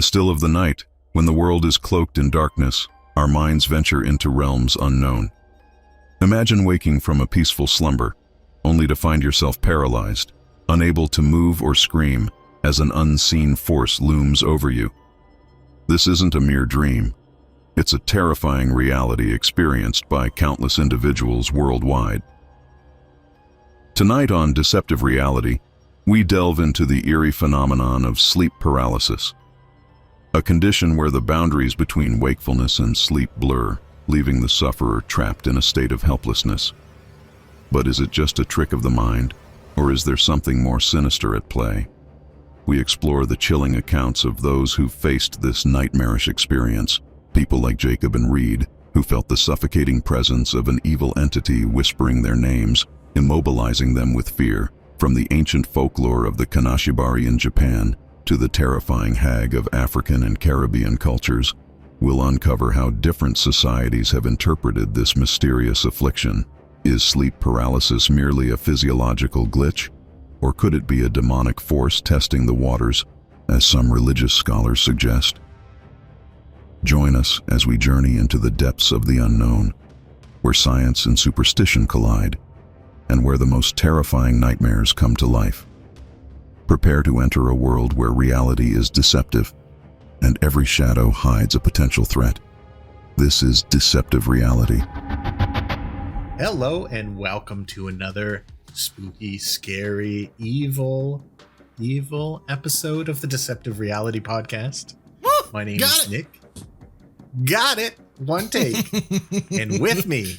the still of the night, when the world is cloaked in darkness, our minds venture into realms unknown. Imagine waking from a peaceful slumber, only to find yourself paralyzed, unable to move or scream as an unseen force looms over you. This isn't a mere dream. It's a terrifying reality experienced by countless individuals worldwide. Tonight on Deceptive Reality, we delve into the eerie phenomenon of sleep paralysis, a condition where the boundaries between wakefulness and sleep blur, leaving the sufferer trapped in a state of helplessness. But is it just a trick of the mind, or is there something more sinister at play? We explore the chilling accounts of those who faced this nightmarish experience, people like Jacob and Reed, who felt the suffocating presence of an evil entity whispering their names, immobilizing them with fear. From the ancient folklore of the Kanashibari in Japan to the terrifying hag of African and Caribbean cultures, we'll uncover how different societies have interpreted this mysterious affliction. Is sleep paralysis merely a physiological glitch, or could it be a demonic force testing the waters, as some religious scholars suggest? Join us as we journey into the depths of the unknown, where science and superstition collide, and where the most terrifying nightmares come to life. Prepare to enter a world where reality is deceptive, and every shadow hides a potential threat. This is Deceptive Reality. Hello and welcome to another spooky, scary, evil episode of the Deceptive Reality podcast. My name is Nick. Got it. One take. And with me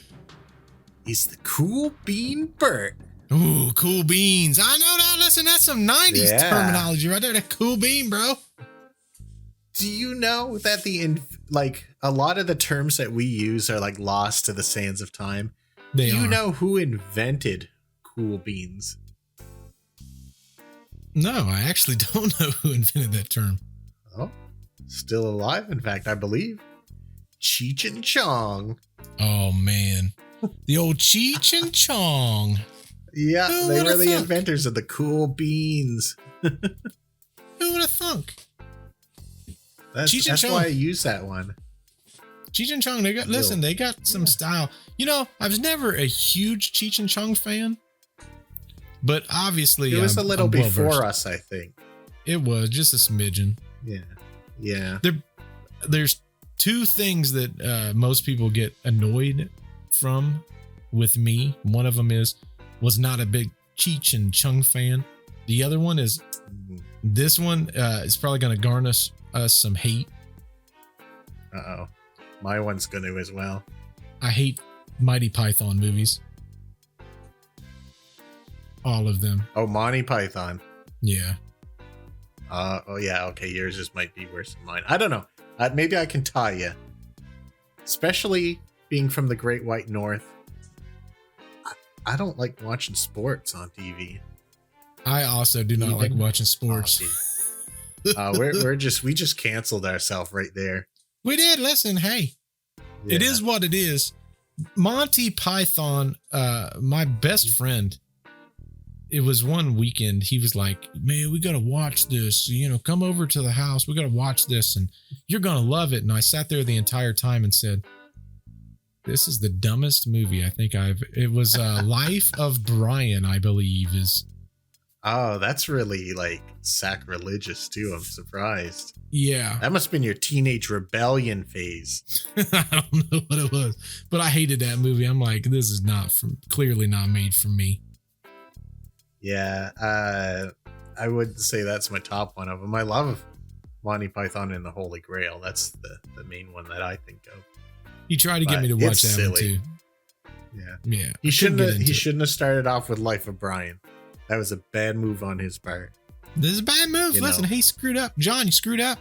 is the cool bean Bert. Ooh, cool beans. I know that. Listen, that's some 90s terminology right there. That cool bean, bro. Do you know that a lot of the terms that we use are like lost to the sands of time? Do you know who invented cool beans? No, I actually don't know who invented that term. Oh, still alive, in fact, I believe. Cheech and Chong. Oh, man. The old Cheech and Chong. Yeah, they were the inventors of the cool beans. Who would have thunk? That's why I use that one. Cheech and Chong, they got some style. You know, I was never a huge Cheech and Chong fan, but obviously it was a little before us, I think. It was just a smidgen. Yeah. There's two things that most people get annoyed from with me. One of them was not a big Cheech and Chong fan. The other one is this one is probably going to garnish us some hate. Uh-oh. My one's going to as well. I hate Mighty Python movies. All of them. Oh, Monty Python. Yeah. Oh, yeah. Okay, yours just might be worse than mine. I don't know. Maybe I can tie you. Especially being from the Great White North. I don't like watching sports on TV. I also do not like watching sports. We just canceled ourselves right there. We did. Listen, hey, It is what it is. Monty Python, my best friend, it was one weekend. He was like, man, we got to watch this. Come over to the house. We got to watch this and you're going to love it. And I sat there the entire time and said, this is the dumbest movie I think it was Life of Brian, I believe is. Oh, that's really like sacrilegious too. I'm surprised. Yeah. That must have been your teenage rebellion phase. I don't know what it was, but I hated that movie. I'm like, this is clearly not made for me. Yeah. I would say that's my top one of them. I love Monty Python and the Holy Grail. That's the main one that I think of. You tried to get me to watch that one too. Yeah. He shouldn't have started off with Life of Brian. That was a bad move on his part. This is a bad move. Listen, he screwed up. John, you screwed up.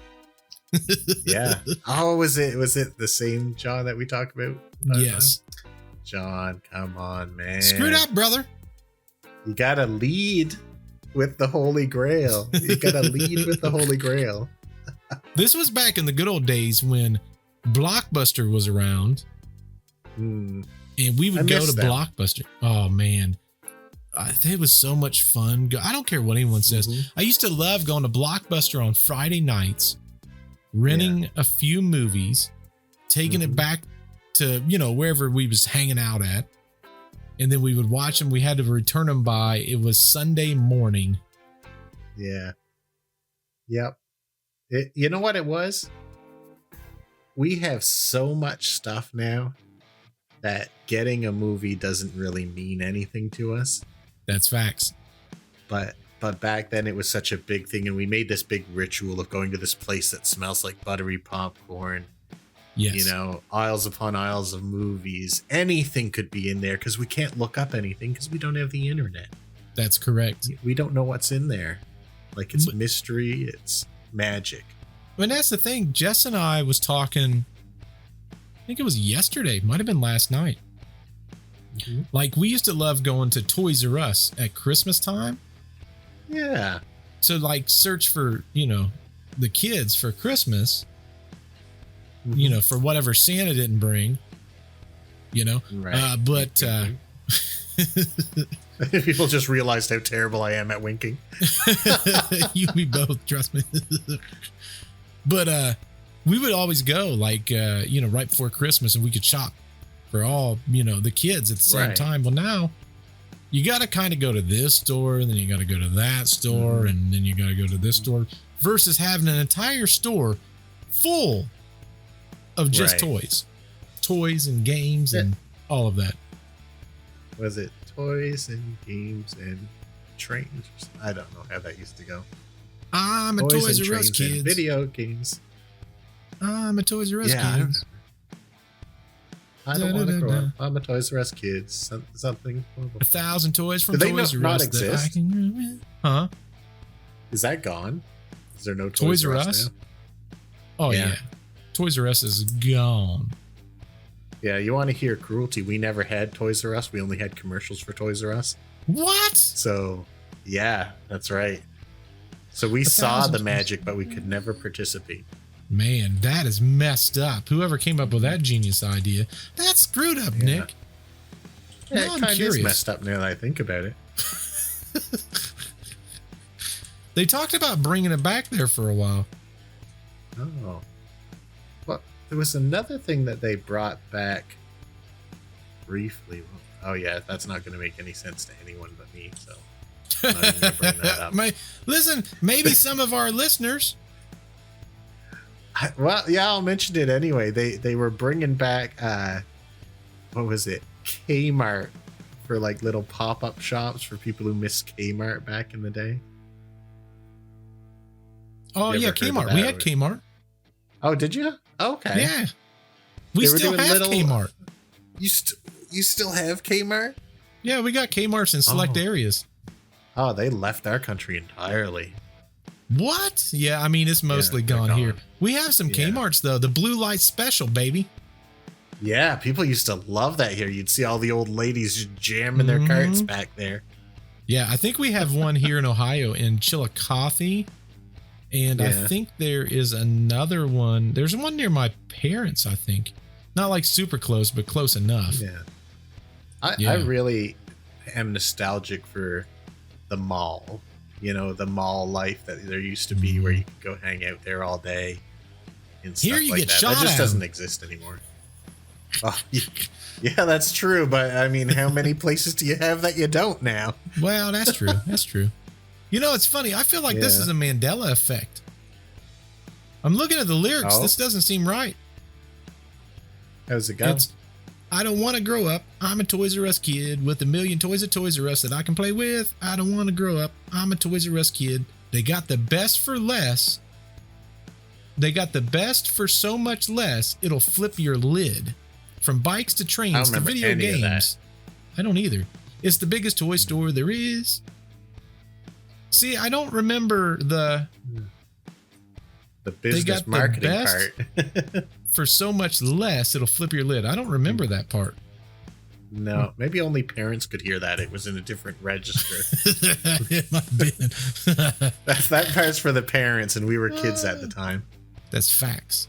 Yeah. Oh, was it the same John that we talked about? Yes. John, come on, man. Screwed up, brother. You gotta lead with the Holy Grail. This was back in the good old days when Blockbuster was around. And we would go to Blockbuster. Oh, man. It was so much fun. I don't care what anyone says. I used to love going to Blockbuster on Friday nights renting a few movies, taking it back to, wherever we was hanging out at. And then we would watch them. We had to return them by, it was Sunday morning. Yeah. Yep. You know what it was? We have so much stuff now that getting a movie doesn't really mean anything to us. That's facts. But back then it was such a big thing, and we made this big ritual of going to this place that smells like buttery popcorn. Yes. Aisles upon aisles of movies. Anything could be in there because we can't look up anything because we don't have the internet. That's correct. We don't know what's in there. Like, it's mystery, it's magic. And that's the thing. Jess and I was talking, I think it was yesterday, might have been last night. Mm-hmm. Like, we used to love going to Toys R Us at Christmas time. Yeah. To like search for, the kids for Christmas, for whatever Santa didn't bring, Right. But people just realized how terrible I am at winking. You and me both, trust me. But we would always go like, right before Christmas, and we could shop for all, the kids at the same time. Well, now you got to kind of go to this store, and then you got to go to that store, and then you got to go to this store, versus having an entire store full of just toys and games and all of that. Was it toys and games and trains? I don't know how that used to go. I'm a Toys R Us kid. Video games. I'm a Toys R Us kid. I don't want to grow up. I'm a Toys R Us kid. Something. 1,000 toys from Toys R Us. Exist? Huh? Is that gone? Is there no Toys R Us now? Oh yeah. Toys R Us is gone. Yeah, you want to hear cruelty? We never had Toys R Us. We only had commercials for Toys R Us. What? So, yeah, that's right. So we saw the magic, but we could never participate. Man, that is messed up. Whoever came up with that genius idea, that's screwed up, Nick. Yeah, it kind of is messed up now that I think about it. They talked about bringing it back there for a while. Oh. Well, there was another thing that they brought back briefly. Oh, yeah, that's not going to make any sense to anyone but me, so I'm not even going to bring that up. Listen, maybe some of our listeners... Well, yeah, I'll mention it anyway. They were bringing back, what was it? Kmart for like little pop-up shops for people who missed Kmart back in the day. Oh, yeah, Kmart. We had Kmart. Oh, did you? Okay. Yeah. We still have Kmart. You still have Kmart? Yeah, we got Kmarts in select areas. Oh, they left our country entirely. What? Yeah, I mean, it's mostly gone here. We have some Kmarts, though. The Blue Light Special, baby. Yeah, people used to love that here. You'd see all the old ladies just jamming their carts back there. Yeah, I think we have one here in Ohio in Chillicothe. And I think there is another one. There's one near my parents, I think. Not like super close, but close enough. Yeah. I really am nostalgic for the mall. The mall life that there used to be where you could go hang out there all day and stuff here you like get that. Shot that just at. Doesn't exist anymore. Oh, yeah, that's true. But I mean, how many places do you have that you don't now? Well, that's true. That's true. It's funny. I feel like this is a Mandela effect. I'm looking at the lyrics. This doesn't seem right. How's it go? I don't want to grow up. I'm a Toys R Us kid with a million toys at Toys R Us that I can play with. I don't want to grow up. I'm a Toys R Us kid. They got the best for less. They got the best for so much less, it'll flip your lid. From bikes to trains to video games. I don't either. It's the biggest toy store there is. See, I don't remember the business marketing part. For so much less, it'll flip your lid. I don't remember that part. No, maybe only parents could hear that. It was in a different register. It might have been. that part's for the parents, and we were kids at the time. That's facts.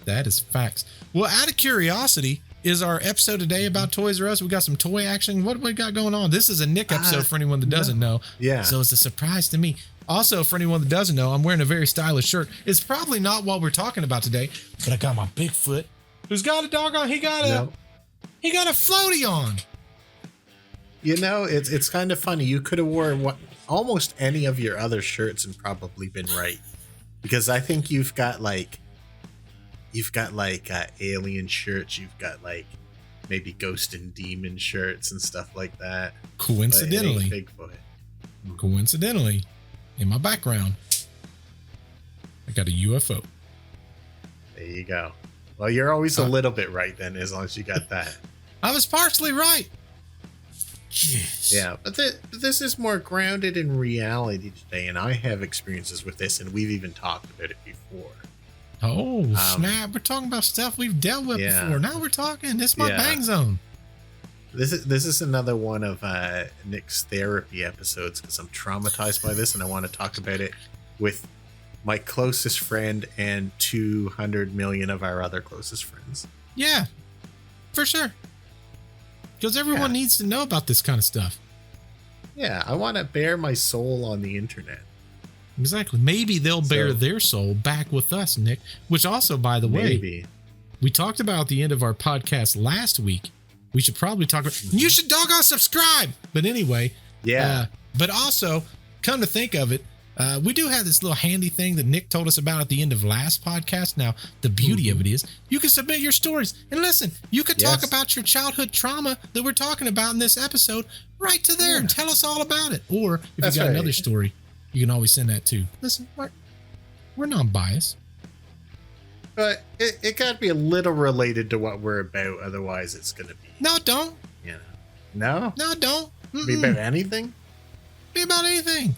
That is facts. Well, out of curiosity, is our episode today about Toys R Us? We got some toy action. What do we got going on? This is a Nick episode for anyone that doesn't know. Yeah. So it's a surprise to me. Also, for anyone that doesn't know, I'm wearing a very stylish shirt. It's probably not what we're talking about today, but I got my Bigfoot, who's got a doggone, he got a floaty on. You know, it's kind of funny. You could have worn almost any of your other shirts and probably been right, because I think you've got like alien shirts. You've got like maybe ghost and demon shirts and stuff like that. Coincidentally, Bigfoot. Coincidentally, in my background, I got a UFO. There you go. Well, you're always a little bit right then, as long as you got that. I was partially right. Jeez. Yeah, but this is more grounded in reality today, and I have experiences with this, and we've even talked about it before. Oh, snap. We're talking about stuff we've dealt with before. Now we're talking. This is my bang zone. This is another one of Nick's therapy episodes, because I'm traumatized by this, and I want to talk about it with my closest friend and 200 million of our other closest friends. Yeah, for sure. Because everyone needs to know about this kind of stuff. Yeah, I want to bare my soul on the internet. Exactly. Maybe they'll bare their soul back with us, Nick. Which also, by the way, we talked about at the end of our podcast last week. We should probably talk about, you should doggone subscribe. But anyway, but also, come to think of it, we do have this little handy thing that Nick told us about at the end of last podcast. Now, the beauty of it is you can submit your stories. And listen, you could talk about your childhood trauma that we're talking about in this episode right to there and tell us all about it. Or if you got another story, you can always send that too. Listen, we're non-biased. But it got to be a little related to what we're about. Otherwise, it's going to be... No, don't. Yeah. No? No, don't. Be about anything? Be about anything.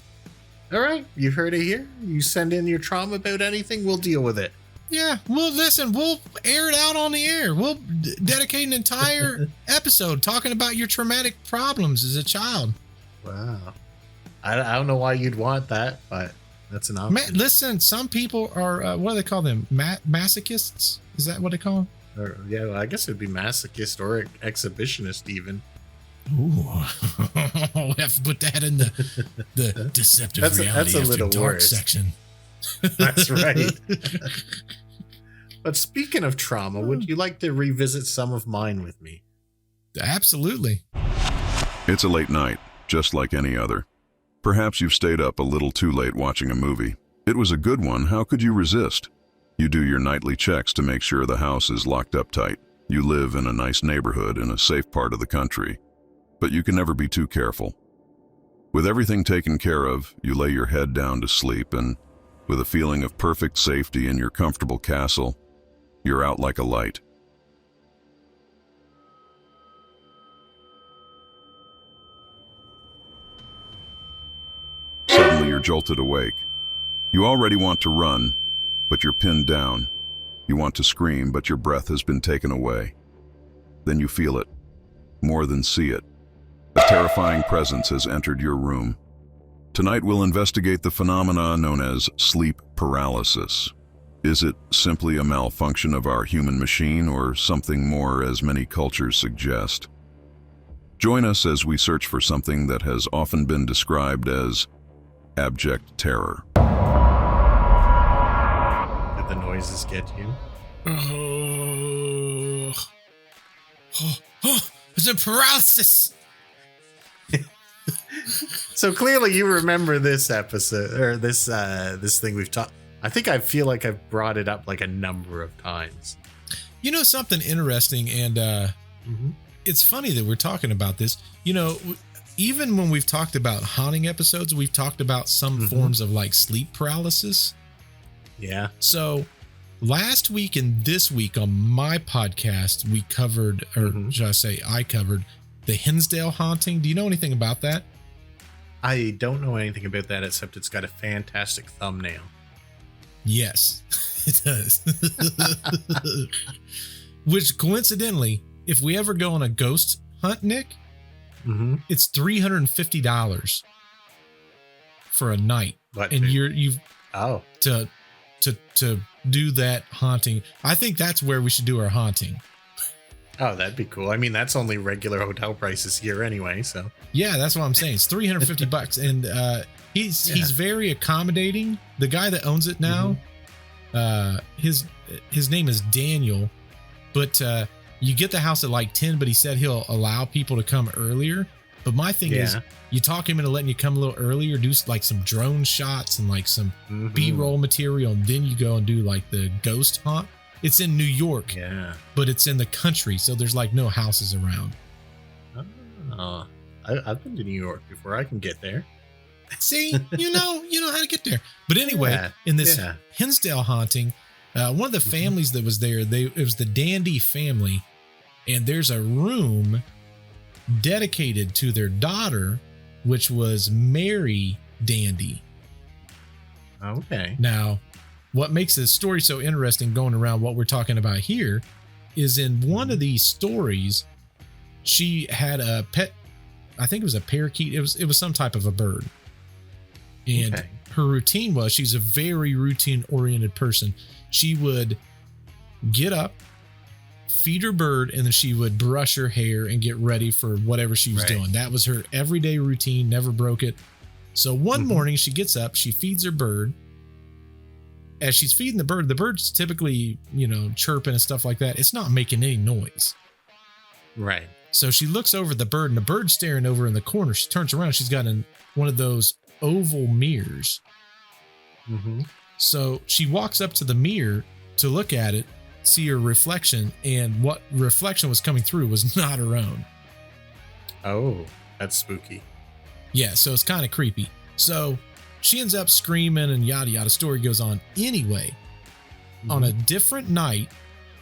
All right, you heard it here. You send in your trauma about anything, we'll deal with it. Yeah, we'll air it out on the air. We'll dedicate an entire episode talking about your traumatic problems as a child. Wow. I don't know why you'd want that, but that's an option. Listen, some people are, what do they call them? Masochists? Is that what they call them? Well, I guess it'd be masochist or exhibitionist even. Ooh, we have to put that in the deceptive reality that's a after little dark worse. section. That's right. But speaking of trauma, would you like to revisit some of mine with me? Absolutely. It's a late night, just like any other. Perhaps you've stayed up a little too late watching a movie. It was a good one. How could you resist? You do your nightly checks to make sure the house is locked up tight. You live in a nice neighborhood in a safe part of the country. But you can never be too careful. With everything taken care of, you lay your head down to sleep, and with a feeling of perfect safety in your comfortable castle, you're out like a light. Suddenly you're jolted awake. You already want to run, but you're pinned down. You want to scream, but your breath has been taken away. Then you feel it, more than see it. A terrifying presence has entered your room. Tonight we'll investigate the phenomena known as sleep paralysis. Is it simply a malfunction of our human machine, or something more, as many cultures suggest? Join us as we search for something that has often been described as abject terror. Did the noises get you? It's a paralysis. So clearly you remember this episode, or this thing we've talked. I think I feel like I've brought it up like a number of times. You know, something interesting, and it's funny that we're talking about this. You know, even when we've talked about haunting episodes, we've talked about some forms of like sleep paralysis. Yeah. So last week and this week on my podcast, we covered, or should I say I covered, the Hinsdale haunting. Do you know anything about that? I don't know anything about that, except it's got a fantastic thumbnail. Yes, it does. Which coincidentally, if we ever go on a ghost hunt, Nick, it's $350 for a night. And you've to do that haunting. I think that's where we should do our haunting. Oh, that'd be cool. I mean, that's only regular hotel prices here anyway, so. Yeah, that's what I'm saying. It's $350. And He's very accommodating. The guy that owns it now, his name is Daniel, but you get the house at like 10, but he said he'll allow people to come earlier. But my thing is, you talk him into letting you come a little earlier, do like some drone shots and like some B-roll material, and then you go and do like the ghost haunt. It's in New York, but it's in the country, so there's like no houses around. I've been to New York before. I can get there. See, you know how to get there. But anyway, in this Hinsdale haunting, one of the families that was there, it was the Dandy family, and there's a room dedicated to their daughter, which was Mary Dandy. Okay. Now, what makes this story so interesting going around what we're talking about here is in one of these stories, she had a pet, I think it was a parakeet. It was some type of a bird. And her routine was, she's a very routine oriented person. She would get up, feed her bird, and then she would brush her hair and get ready for whatever she was doing. That was her everyday routine, never broke it. So one morning she gets up, she feeds her bird. As she's feeding the bird's typically, chirping and stuff like that. It's not making any noise. Right. So she looks over the bird, and the bird's staring over in the corner. She turns around. She's got one of those oval mirrors. So she walks up to the mirror to look at it, see her reflection, and what reflection was coming through was not her own. Oh, that's spooky. Yeah, so it's kind of creepy. So she ends up screaming and yada yada. Story goes on. Anyway, on a different night,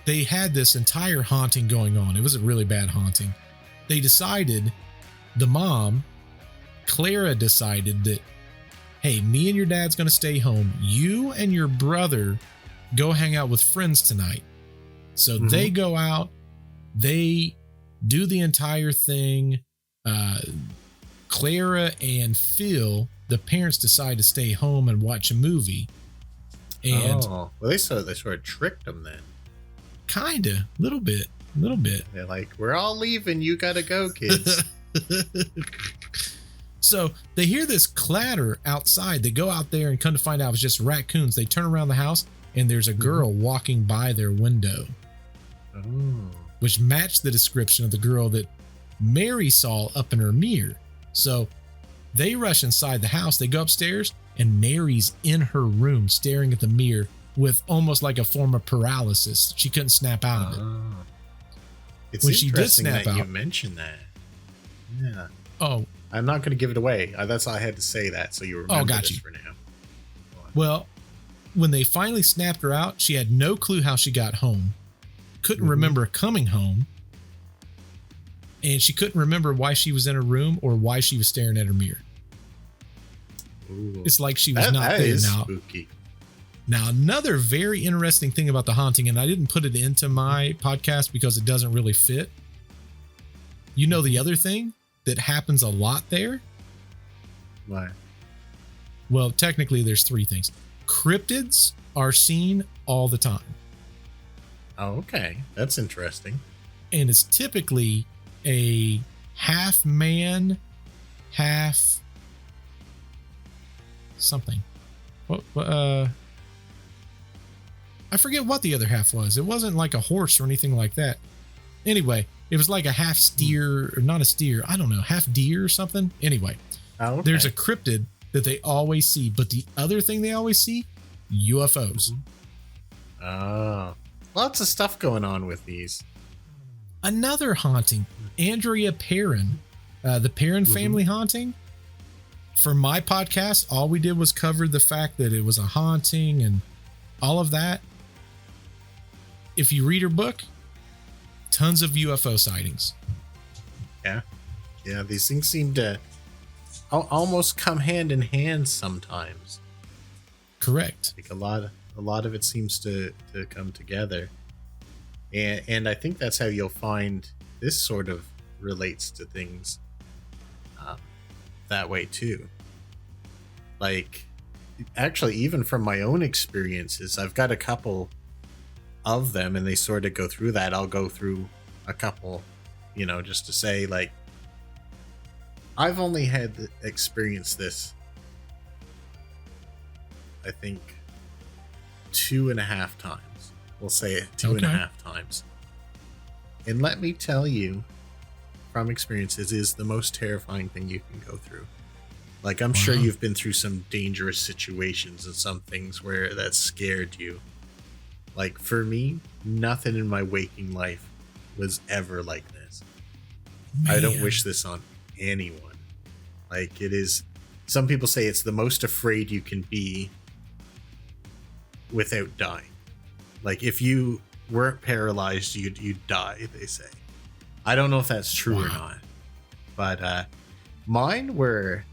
they had this entire haunting going on. It was a really bad haunting. They decided, the mom, Clara, decided that, hey, me and your dad's going to stay home. You and your brother go hang out with friends tonight. So they go out, they do the entire thing. Clara and Phil, the parents, decide to stay home and watch a movie. And well, they sort of tricked them then. Kinda, little bit. They're like, we're all leaving. You gotta go, kids. So they hear this clatter outside. They go out there and come to find out it was just raccoons. They turn around the house and there's a girl walking by their window, which matched the description of the girl that Mary saw up in her mirror. So they rush inside the house. They go upstairs and Mary's in her room staring at the mirror with almost like a form of paralysis. She couldn't snap out of it. It's when she did interesting snap that out, you mentioned that. Yeah. Oh, I'm not going to give it away. That's why I had to say that, so you remember got this you. for now. Well, when they finally snapped her out, she had no clue how she got home. Couldn't remember coming home. And she couldn't remember why she was in her room or why she was staring at her mirror. Ooh. It's like she was not that there is now. Spooky. Now, another very interesting thing about the haunting, and I didn't put it into my podcast because it doesn't really fit. You know the other thing that happens a lot there? Why? Well, technically there's three things. Cryptids are seen all the time. Oh, okay. That's interesting. And it's typically a half man, half something. I forget what the other half was. It wasn't like a horse or anything like that. Anyway, it was like a half steer, or not a steer, I don't know, half deer or something. Anyway, there's a cryptid that they always see, but the other thing they always see, UFOs. Oh, lots of stuff going on with these. Another haunting, Andrea Perrin, the Perrin family haunting. For my podcast, all we did was cover the fact that it was a haunting and all of that. If you read her book, tons of UFO sightings. Yeah. These things seem to almost come hand in hand sometimes. Correct. Like a lot of it seems to come together, and I think that's how you'll find this sort of relates to things that way too. Like, actually, even from my own experiences, I've got a couple of them, and they sort of go through that. I'll go through a couple, just to say, like, I've only had experienced this I think, 2.5 times. We'll say it 2.5 times. And let me tell you, from experience, it is the most terrifying thing you can go through. Like, I'm sure you've been through some dangerous situations and some things where that scared you. Like, for me, nothing in my waking life was ever like this. Man. I don't wish this on anyone. Like, it is... Some people say it's the most afraid you can be without dying. Like, if you weren't paralyzed, you'd die, they say. I don't know if that's true or not. But mine were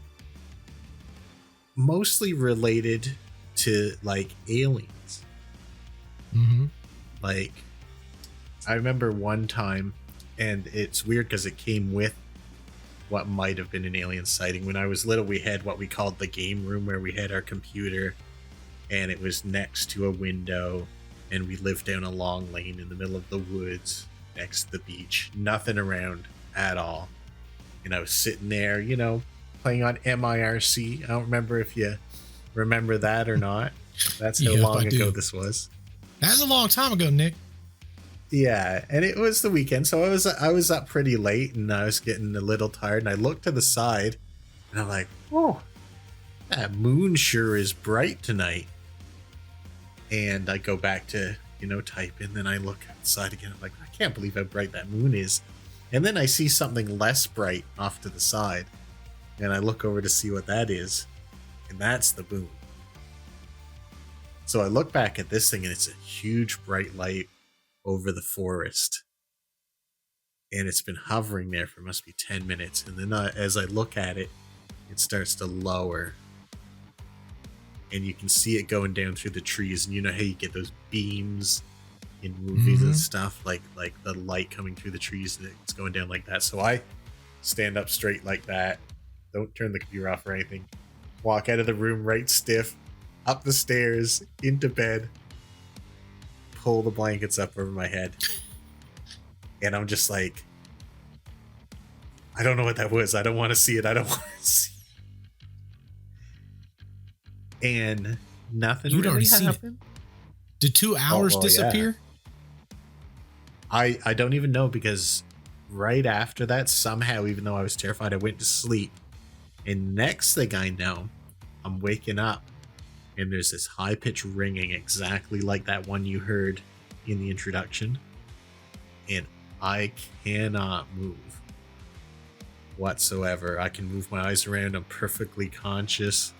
mostly related to, like, aliens. Mm-hmm. Like, I remember one time, and it's weird because it came with what might have been an alien sighting. When I was little, we had what we called the game room, where we had our computer, and it was next to a window, and we lived down a long lane in the middle of the woods next to the beach. Nothing around at all. And I was sitting there, you know, playing on MIRC. I don't remember if you remember that or not. That's how long ago this was. That's a long time ago, Nick. Yeah, and it was the weekend, so I was up pretty late, and I was getting a little tired, and I looked to the side, and I'm like, oh, that moon sure is bright tonight. And I go back to, you know, type in, then I look outside again. I'm like, I can't believe how bright that moon is. And then I see something less bright off to the side, and I look over to see what that is, and that's the moon. So I look back at this thing, and it's a huge bright light over the forest, and it's been hovering there for must be 10 minutes. And then as I look at it, it starts to lower, and you can see it going down through the trees. And you know how you get those beams in movies and stuff, like the light coming through the trees, and it's going down like that. So I stand up straight like that, don't turn the computer off or anything, walk out of the room right stiff, up the stairs, into bed, pull the blankets up over my head, and I'm just like, I don't know what that was. I don't want to see it. I don't want to see it. And nothing You'd really already happened. Did 2 hours disappear? Yeah. I don't even know, because right after that, somehow, even though I was terrified, I went to sleep. And next thing I know, I'm waking up, and there's this high-pitched ringing exactly like that one you heard in the introduction. And I cannot move whatsoever. I can move my eyes around. I'm perfectly conscious.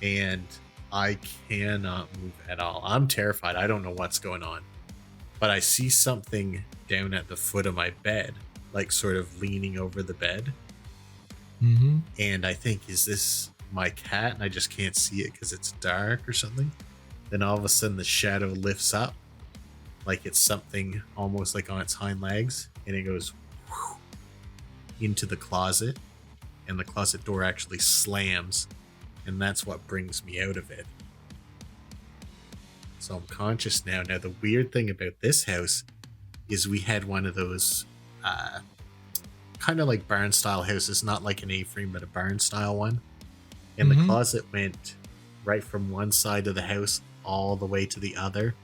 And I cannot move at all. I'm terrified. I don't know what's going on. But I see something down at the foot of my bed, like sort of leaning over the bed. Mm-hmm. And I think, is this my cat? And I just can't see it because it's dark or something. Then all of a sudden the shadow lifts up, like it's something almost like on its hind legs, and it goes into the closet, and the closet door actually slams, and that's what brings me out of it. So I'm conscious now. Now, the weird thing about this house is we had one of those kind of like barn style houses, not like an A-frame, but a barn style one. And the closet went right from one side of the house all the way to the other,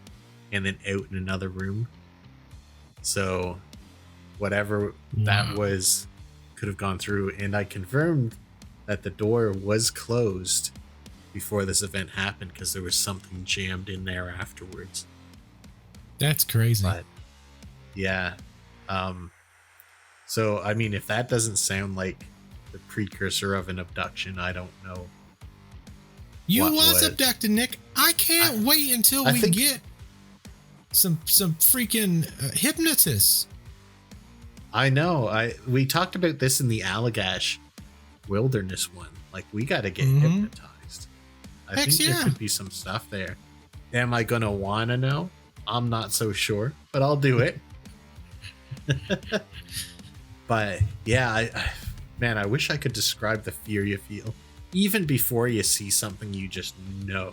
and then out in another room. So whatever that was could have gone through. And I confirmed that the door was closed before this event happened, because there was something jammed in there afterwards. That's crazy. But yeah. So, I mean, if that doesn't sound like the precursor of an abduction, I don't know. You was abducted, Nick. I can't wait until we get some freaking hypnotists. I know. We talked about this in the Allagash Wilderness one. Like, we got to get hypnotized. I think there could be some stuff there. Am I going to want to know? I'm not so sure, but I'll do it. But yeah, I wish I could describe the fear you feel. Even before you see something, you just know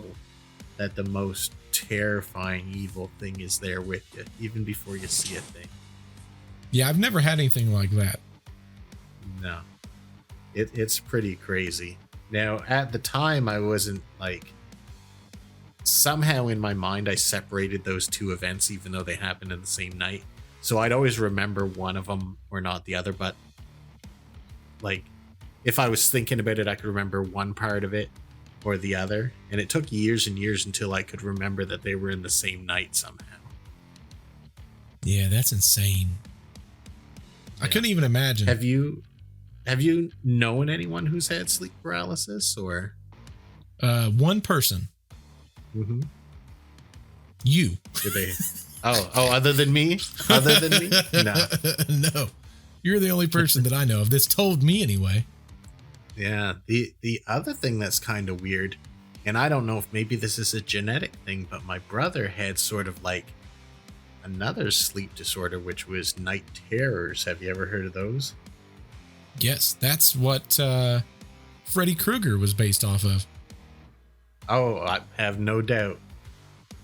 that the most terrifying evil thing is there with you, even before you see a thing. Yeah, I've never had anything like that. No. It's pretty crazy. Now, at the time, I wasn't like somehow in my mind, I separated those two events, even though they happened in the same night. So I'd always remember one of them or not the other. But like, if I was thinking about it, I could remember one part of it or the other. And it took years and years until I could remember that they were in the same night somehow. Yeah, that's insane. I couldn't even imagine. Have you known anyone who's had sleep paralysis or? One person. Mm-hmm. You. Did they? Oh, other than me? Other than me? No. No. You're the only person that I know of that's told me anyway. Yeah. The other thing that's kind of weird, and I don't know if maybe this is a genetic thing, but my brother had sort of like another sleep disorder, which was night terrors. Have you ever heard of those? Yes, that's what Freddy Krueger was based off of. Oh, I have no doubt.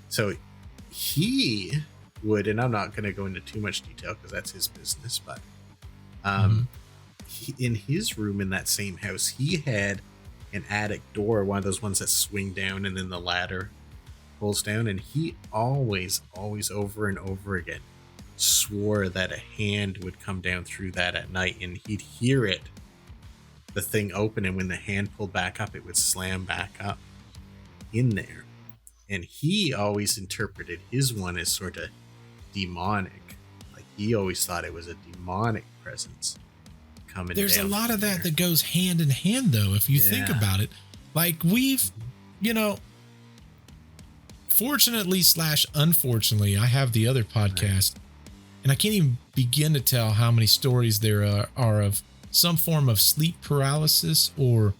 So he would, and I'm not going to go into too much detail because that's his business, but in his room in that same house, he had an attic door, one of those ones that swing down and then the ladder pulls down, and he always over and over again swore that a hand would come down through that at night, and he'd hear it, the thing open, and when the hand pulled back up, it would slam back up in there. And he always interpreted his one as sort of demonic. Like, he always thought it was a demonic presence coming There's down. a lot of that that goes hand in hand, though, if you think about it. Like, we've, fortunately / unfortunately, I have the other podcast, and I can't even begin to tell how many stories there are of some form of sleep paralysis or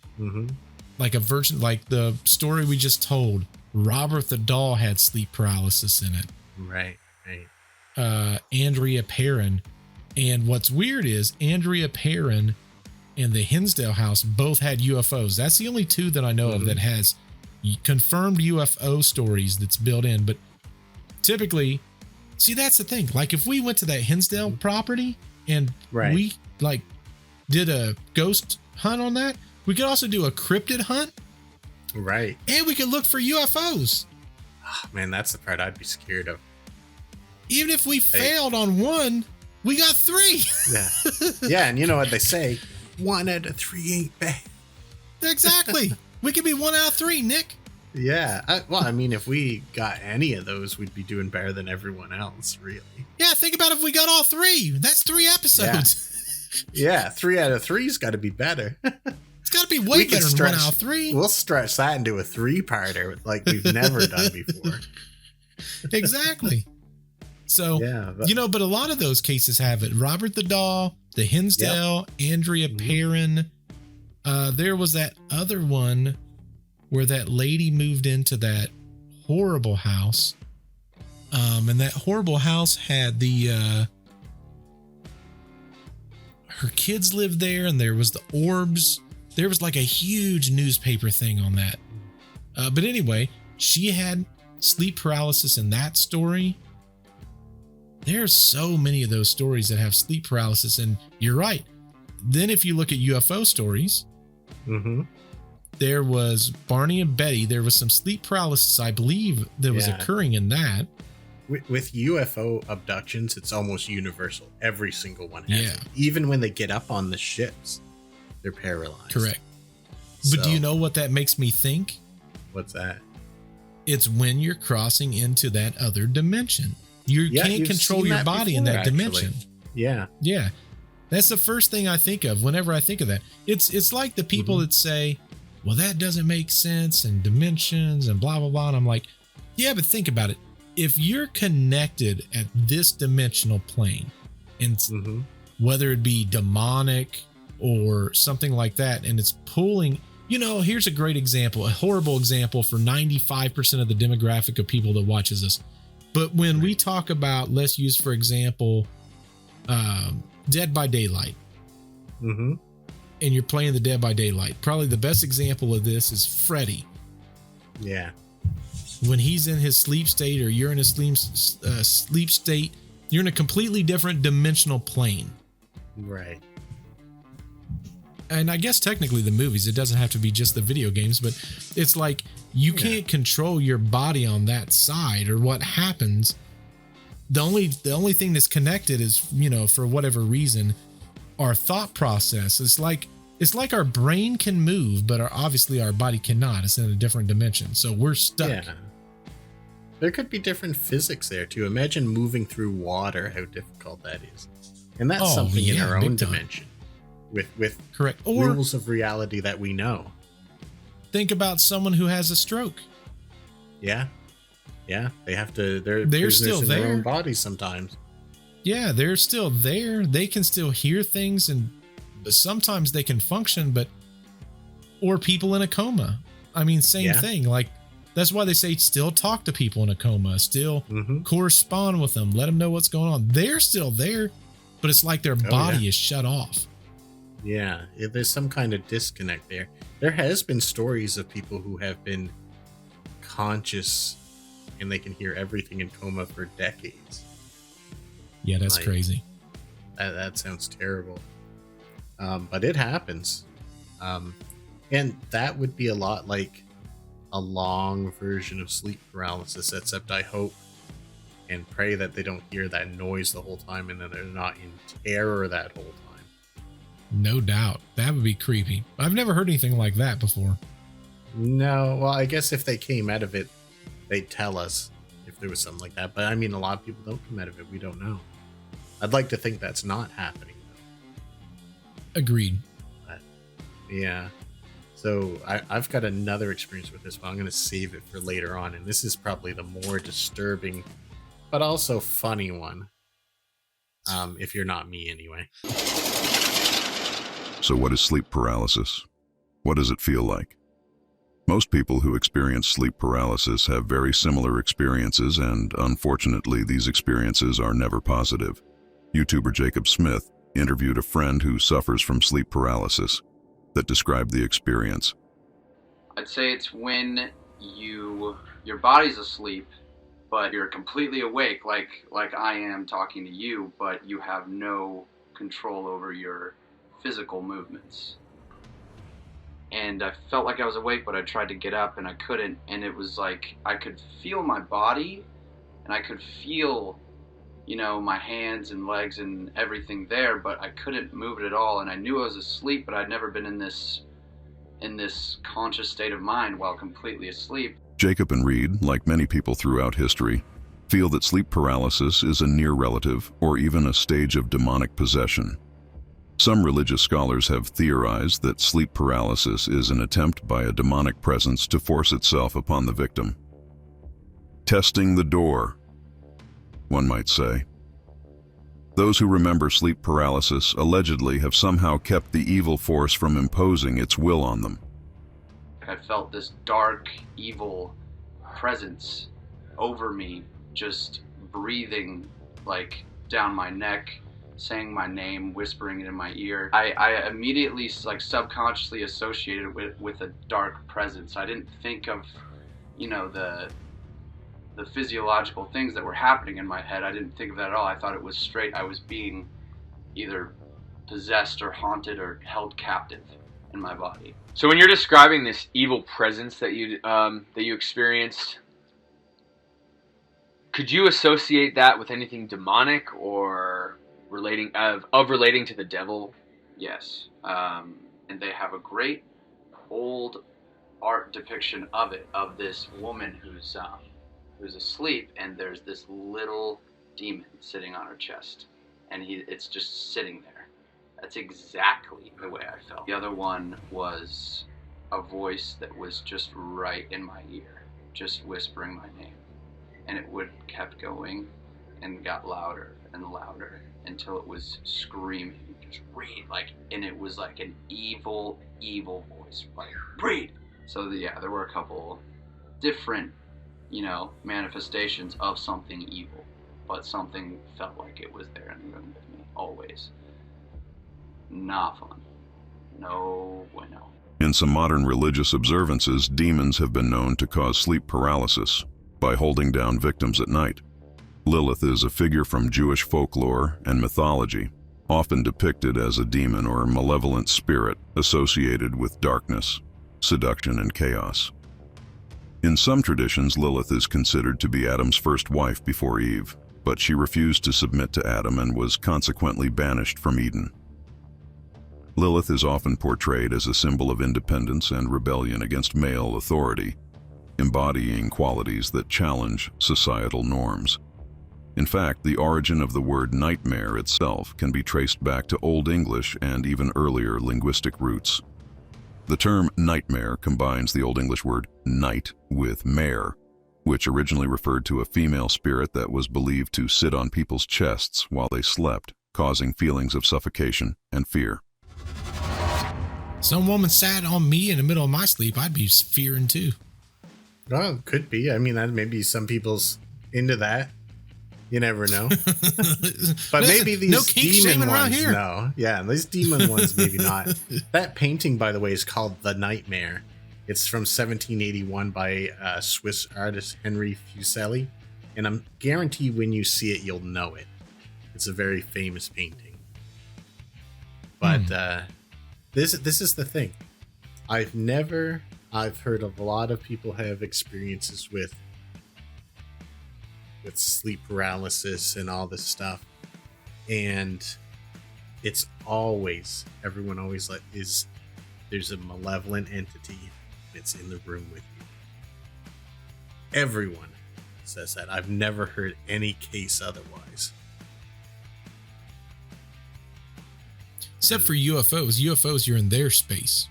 like a version, like the story we just told. Robert the doll had sleep paralysis in it. Right. Andrea Perrin. And what's weird is Andrea Perrin and the Hinsdale house both had UFOs. That's the only two that I know of that has confirmed UFO stories that's built in. But typically, see, that's the thing. Like, if we went to that Hinsdale property and we like did a ghost hunt on that, we could also do a cryptid hunt. Right. And we could look for UFOs. Oh, man, that's the part I'd be scared of. Even if we failed on one, we got 3. Yeah, and you know what they say? 1 out of 3 ain't bad. Exactly. We could be 1 out of 3, Nick. Yeah. I mean, if we got any of those, we'd be doing better than everyone else, really. Yeah, think about if we got all 3. That's 3 episodes. Yeah, 3 out of 3's got to be better. It's got to be way better than 1 out of 3. We'll stretch that into a 3-parter like we've never done before. Exactly. So, but a lot of those cases have it. Robert the doll, the Hinsdale, Andrea Perrin. There was that other one where that lady moved into that horrible house. And that horrible house had her kids lived there, and there was the orbs. There was like a huge newspaper thing on that. But anyway, she had sleep paralysis in that story. There's so many of those stories that have sleep paralysis, and you're right. Then if you look at UFO stories, there was Barney and Betty. There was some sleep paralysis, I believe, that was occurring in that. With UFO abductions, it's almost universal. Every single one has it. Even when they get up on the ships, they're paralyzed. Correct. But do you know what that makes me think? What's that? It's when you're crossing into that other dimension. You can't control your body in that dimension. Yeah. Yeah. That's the first thing I think of whenever I think of that. It's like the people that say, well, that doesn't make sense, and dimensions and blah, blah, blah. And I'm like, yeah, but think about it. If you're connected at this dimensional plane, and whether it be demonic or something like that, and it's pulling, here's a great example, a horrible example for 95% of the demographic of people that watches us. But when we talk about, let's use, for example, Dead by Daylight, and you're playing the Dead by Daylight, probably the best example of this is Freddy. Yeah. When he's in his sleep state, or you're in a sleep state, you're in a completely different dimensional plane. Right. and I guess technically the movies, it doesn't have to be just the video games, but it's like you can't control your body on that side or what happens. The only thing that's connected is, you know, for whatever reason, our thought process. It's like our brain can move, but obviously our body cannot. It's in a different dimension. So we're stuck. Yeah. There could be different physics there too. Imagine moving through water, how difficult that is. And that's something in our own dimension. With correct rules of reality that we know. Think about someone who has a stroke. Yeah. Yeah. They're still in there. Their own bodies sometimes. Yeah, they're still there. They can still hear things, and sometimes they can function, or people in a coma. I mean, same thing. Like, that's why they say still talk to people in a coma, still correspond with them, let them know what's going on. They're still there, but it's like their body is shut off. Yeah, there's some kind of disconnect there. There has been stories of people who have been conscious and they can hear everything in coma for decades. Yeah, that's crazy. That sounds terrible. But it happens. And that would be a lot like a long version of sleep paralysis, except I hope and pray that they don't hear that noise the whole time and that they're not in terror that whole time. No doubt. That would be creepy. I've never heard anything like that before. No, well, I guess if they came out of it, they'd tell us if there was something like that. But I mean, a lot of people don't come out of it. We don't know. I'd like to think that's not happening, though. Agreed. But, yeah. So I've got another experience with this, but I'm going to save it for later on. And this is probably the more disturbing, but also funny one. If you're not me, anyway. So what is sleep paralysis? What does it feel like? Most people who experience sleep paralysis have very similar experiences, and unfortunately, these experiences are never positive. YouTuber Jacob Smith interviewed a friend who suffers from sleep paralysis that described the experience. I'd say it's when your body's asleep, but you're completely awake, like I am talking to you, but you have no control over your physical movements. And I felt like I was awake, but I tried to get up and I couldn't. And it was like I could feel my body and I could feel, you know, my hands and legs and everything there, but I couldn't move it at all. And I knew I was asleep, but I'd never been in this conscious state of mind while completely asleep. Jacob and Reed, like many people throughout history, feel that sleep paralysis is a near relative or even a stage of demonic possession. Some religious scholars have theorized that sleep paralysis is an attempt by a demonic presence to force itself upon the victim. Testing the door, one might say. Those who remember sleep paralysis allegedly have somehow kept the evil force from imposing its will on them. I felt this dark, evil presence over me, just breathing like down my neck, saying my name, whispering it in my ear. I immediately, like, subconsciously associated with a dark presence. I didn't think of, you know, the physiological things that were happening in my head. I didn't think of that at all. I thought it was straight. I was being either possessed or haunted or held captive in my body. So when you're describing this evil presence that you experienced, could you associate that with anything demonic or relating to the devil? Yes, and they have a great old art depiction of it, of this woman who's asleep, and there's this little demon sitting on her chest, and it's just sitting there. That's exactly the way I felt. The other one was a voice that was just right in my ear, just whispering my name, and it kept going and got louder and louder until it was screaming, just Reed, and it was like an evil voice, like, Reed. So there were a couple different, manifestations of something evil, but something felt like it was there in the room with me, always. Not fun. No bueno. In some modern religious observances, demons have been known to cause sleep paralysis by holding down victims at night. Lilith is a figure from Jewish folklore and mythology, often depicted as a demon or malevolent spirit associated with darkness, seduction, and chaos. In some traditions, Lilith is considered to be Adam's first wife before Eve, but she refused to submit to Adam and was consequently banished from Eden. Lilith is often portrayed as a symbol of independence and rebellion against male authority, embodying qualities that challenge societal norms. In fact, the origin of the word nightmare itself can be traced back to Old English and even earlier linguistic roots. The term nightmare combines the Old English word night with mare, which originally referred to a female spirit that was believed to sit on people's chests while they slept, causing feelings of suffocation and fear. Some woman sat on me in the middle of my sleep, I'd be fearing too. Oh, could be. I mean, that maybe some people's into that. You never know. But maybe these no kink demon around ones, here. no. Yeah, these demon ones, maybe not. That painting, by the way, is called The Nightmare. It's from 1781 by Swiss artist Henry Fuseli. And I'm guarantee when you see it, you'll know it. It's a very famous painting. But this is the thing. I've heard of a lot of people have experiences with sleep paralysis and all this stuff, and it's always, everyone always there's a malevolent entity that's in the room with you. Everyone says that. I've never heard any case otherwise. Except for UFOs, you're in their space.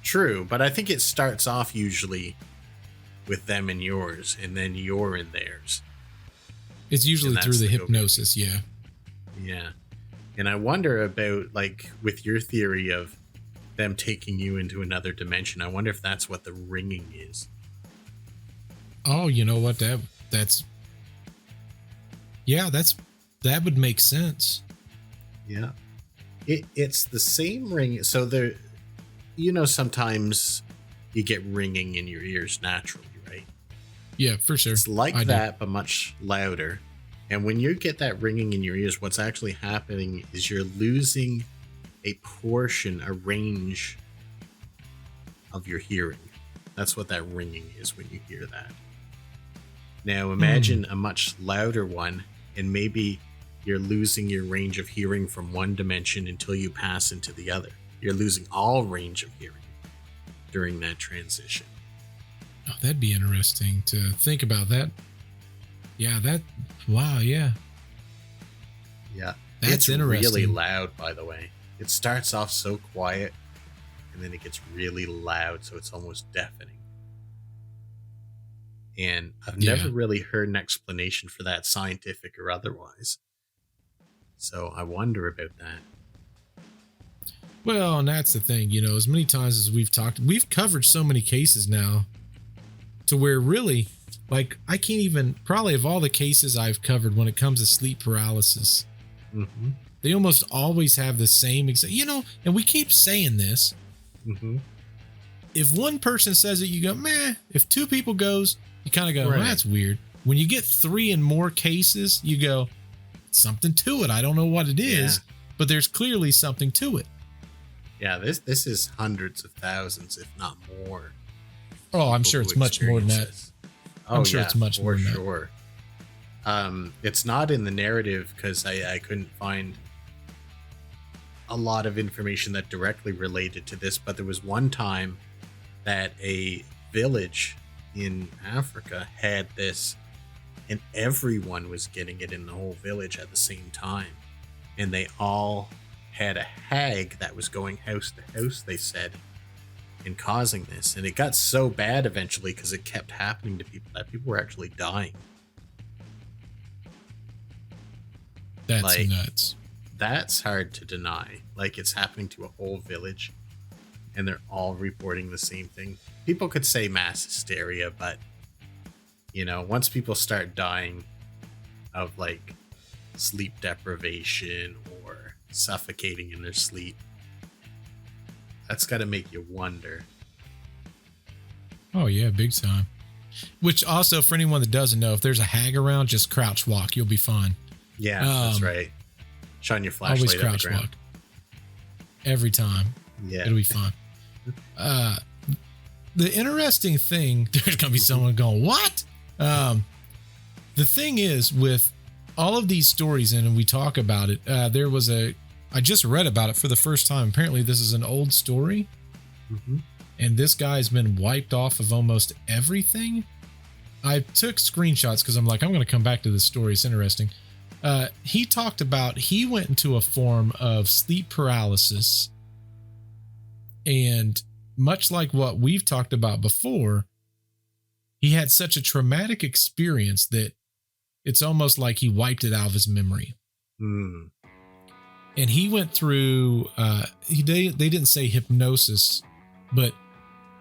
True, but I think it starts off usually with them and yours, and then you're in theirs. It's usually through the hypnosis, yeah. Yeah. And I wonder about, like, with your theory of them taking you into another dimension, I wonder if that's what the ringing is. Oh, you know what? That would make sense. Yeah. It's the same ring. So there, sometimes you get ringing in your ears naturally, right? Yeah, for sure. It's like that, but much louder. And when you get that ringing in your ears, what's actually happening is you're losing a range of your hearing. That's what that ringing is when you hear that. Now imagine a much louder one, and maybe you're losing your range of hearing from one dimension until you pass into the other. You're losing all range of hearing during that transition. Oh, that'd be interesting to think about that. Yeah, wow, yeah. Yeah. That's interesting. Really loud, by the way. It starts off so quiet, and then it gets really loud, so it's almost deafening. And I've never really heard an explanation for that, scientific or otherwise. So I wonder about that. Well, and that's the thing, as many times as we've covered so many cases now to where really, like, I can't even, probably of all the cases I've covered when it comes to sleep paralysis, they almost always have the same exact, and we keep saying this. If one person says it, you go, meh. If two people goes, you kind of go, well, that's weird. When you get 3 and more cases, you go, something to it. I don't know what it is, but there's clearly something to it. Yeah, this is hundreds of thousands, if not more. Oh, I'm sure it's much more than that. I'm sure it's much more than that. For sure. It's not in the narrative because I couldn't find a lot of information that directly related to this, but there was one time that a village in Africa had this, and everyone was getting it in the whole village at the same time. And they all had a hag that was going house to house, they said, and causing this. And it got so bad eventually because it kept happening to people that people were actually dying. That's nuts. That's hard to deny. Like, it's happening to a whole village and they're all reporting the same thing. People could say mass hysteria, but once people start dying of like sleep deprivation or suffocating in their sleep, that's got to make you wonder. Oh yeah, big time. Which also, for anyone that doesn't know, if there's a hag around, just crouch walk, you'll be fine. Yeah, that's right. Shine your Always flashlight at the crouch ground. walk. Every time. Yeah. It'll be fun. The interesting thing, there's going to be someone going, what? The thing is, with all of these stories, and we talk about it, I just read about it for the first time. Apparently, this is an old story. Mm-hmm. And this guy's been wiped off of almost everything. I took screenshots because I'm like, I'm going to come back to this story. It's interesting. He talked about he went into a form of sleep paralysis. And much like what we've talked about before, he had such a traumatic experience that it's almost like he wiped it out of his memory. Mm. And he went through, they didn't say hypnosis, but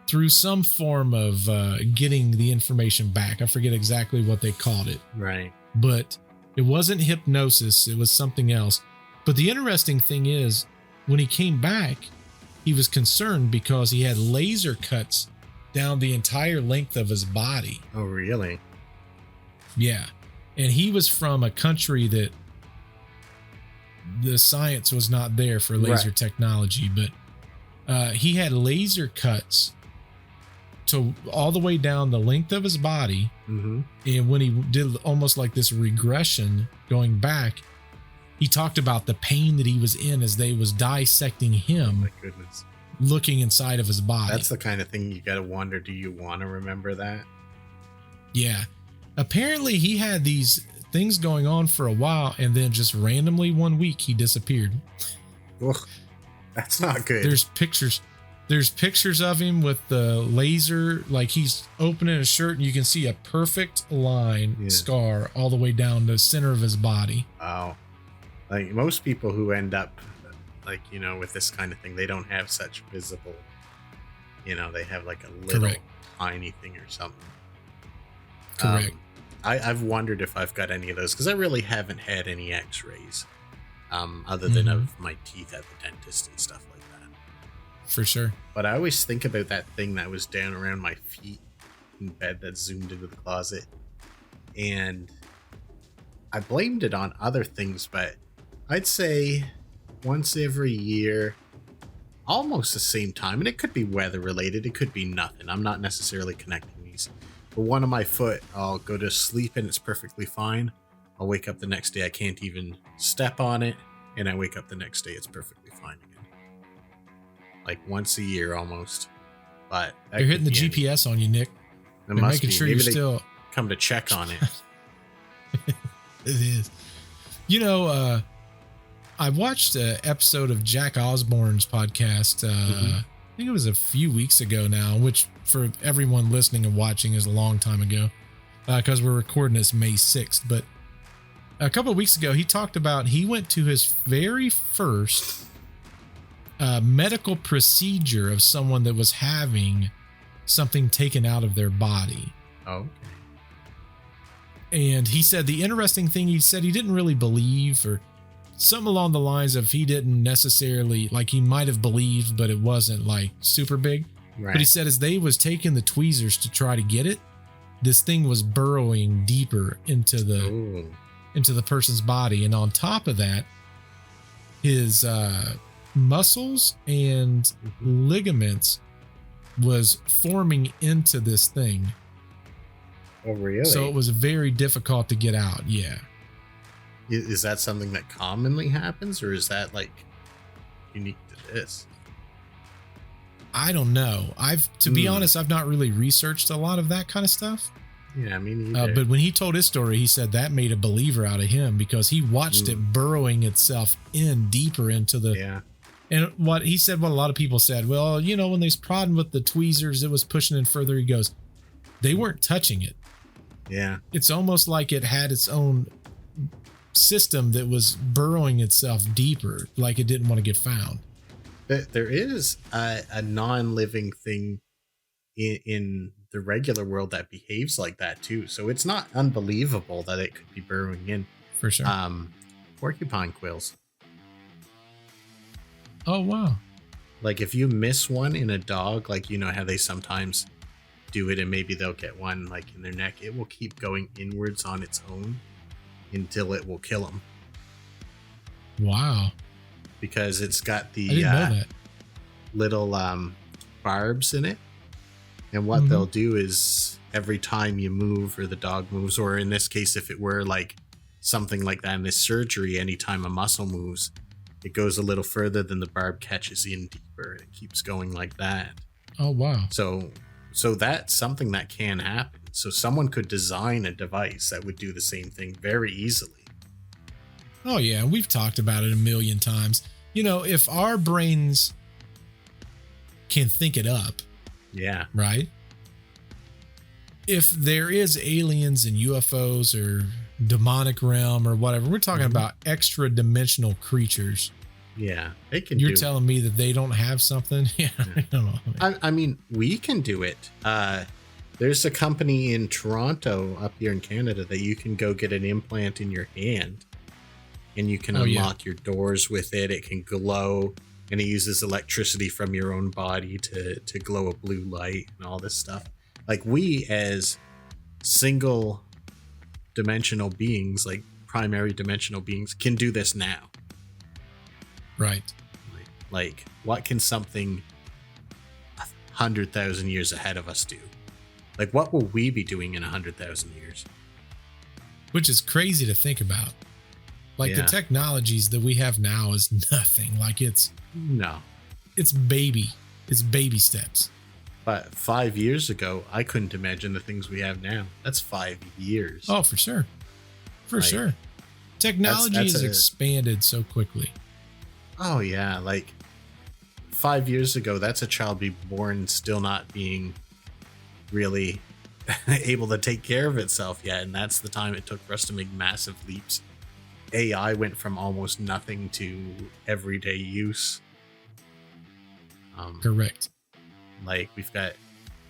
through some form of getting the information back. I forget exactly what they called it. Right. But it wasn't hypnosis. It was something else. But the interesting thing is, when he came back, he was concerned because he had laser cuts down the entire length of his body. Oh, really? Yeah. And he was from a country that the science was not there for laser technology, but he had laser cuts to all the way down the length of his body. Mm-hmm. And when he did almost like this regression going back, he talked about the pain that he was in as they was dissecting him. Oh my goodness. Looking inside of his body. That's the kind of thing you got to wonder, do you want to remember that? Yeah. Apparently he had these things going on for a while, and then just randomly one week he disappeared. Ugh, that's not good. There's pictures of him with the laser, like he's opening his shirt and you can see a perfect line scar all the way down the center of his body. Wow. Like most people who end up like, you know, with this kind of thing, they don't have such visible, you know, they have like a little tiny thing or something. Correct. I've wondered if I've got any of those because I really haven't had any x-rays other than of my teeth at the dentist and stuff like that. For sure. But I always think about that thing that was down around my feet in bed that zoomed into the closet. And I blamed it on other things, but I'd say once every year, almost the same time, and it could be weather related, it could be nothing. I'm not necessarily connecting these. But one of my foot, I'll go to sleep and it's perfectly fine. I'll wake up the next day, I can't even step on it, and I wake up the next day, it's perfectly fine again. Like once a year almost. But they're hitting the GPS on you, Nick. They're making sure you're still come to check on it. It is. You know, I watched an episode of Jack Osborne's podcast. I think it was a few weeks ago now, which for everyone listening and watching is a long time ago because we're recording this May 6th. But a couple of weeks ago, he talked about he went to his very first medical procedure of someone that was having something taken out of their body. Oh. And he said the interesting thing, he said he didn't really believe, or something along the lines of he didn't necessarily, like he might have believed, but it wasn't like super big. Right. But he said as they was taking the tweezers to try to get it, this thing was burrowing deeper into the person's body. And on top of that, his muscles and ligaments was forming into this thing. Oh, really? So it was very difficult to get out. Yeah. Is that something that commonly happens, or is that like unique to this? I don't know. To be honest, I've not really researched a lot of that kind of stuff. Yeah, I mean, but when he told his story, he said that made a believer out of him because he watched it burrowing itself in deeper into the. Yeah. And what he said, what a lot of people said, well, you know, when they was prodding with the tweezers, it was pushing in further. He goes, they weren't touching it. Yeah. It's almost like it had its own system that was burrowing itself deeper, like it didn't want to get found. There is a non-living thing in the regular world that behaves like that too. So it's not unbelievable that it could be burrowing in. For sure. Porcupine quills. Oh, wow. Like if you miss one in a dog, like you know how they sometimes do it and maybe they'll get one like in their neck, it will keep going inwards on its own until it will kill them. Wow. because it's got I the didn't know that. little barbs in it. And what Mhm. they'll do is every time you move or the dog moves, or in this case, if it were like something like that in this surgery, anytime a muscle moves, it goes a little further than the barb catches in deeper, and it keeps going like that. Oh, wow. So that's something that can happen. So someone could design a device that would do the same thing very easily. Oh, yeah. We've talked about it a million times. You know, if our brains can think it up, Yeah. right? If there is aliens and UFOs or demonic realm or whatever, we're talking about extra dimensional creatures. Yeah. They can You're do telling me that they don't have something? Yeah. I don't know. I mean, we can do it. There's a company in Toronto up here in Canada that you can go get an implant in your hand and you can unlock your doors with it. It can glow, and it uses electricity from your own body to glow a blue light and all this stuff. Like, we as single dimensional beings, like primary dimensional beings, can do this now. Right. Like, what can something 100,000 years ahead of us do? Like, what will we be doing in 100,000 years? Which is crazy to think about. Like, the technologies that we have now is nothing. Like, it's baby steps. But 5 years ago, I couldn't imagine the things we have now. That's 5 years. Oh, for sure. For sure. Technology has expanded so quickly. Oh, yeah. Like, 5 years ago, that's a child be born still not being really able to take care of itself yet. And that's the time it took for us to make massive leaps. AI went from almost nothing to everyday use. Correct. Like, we've got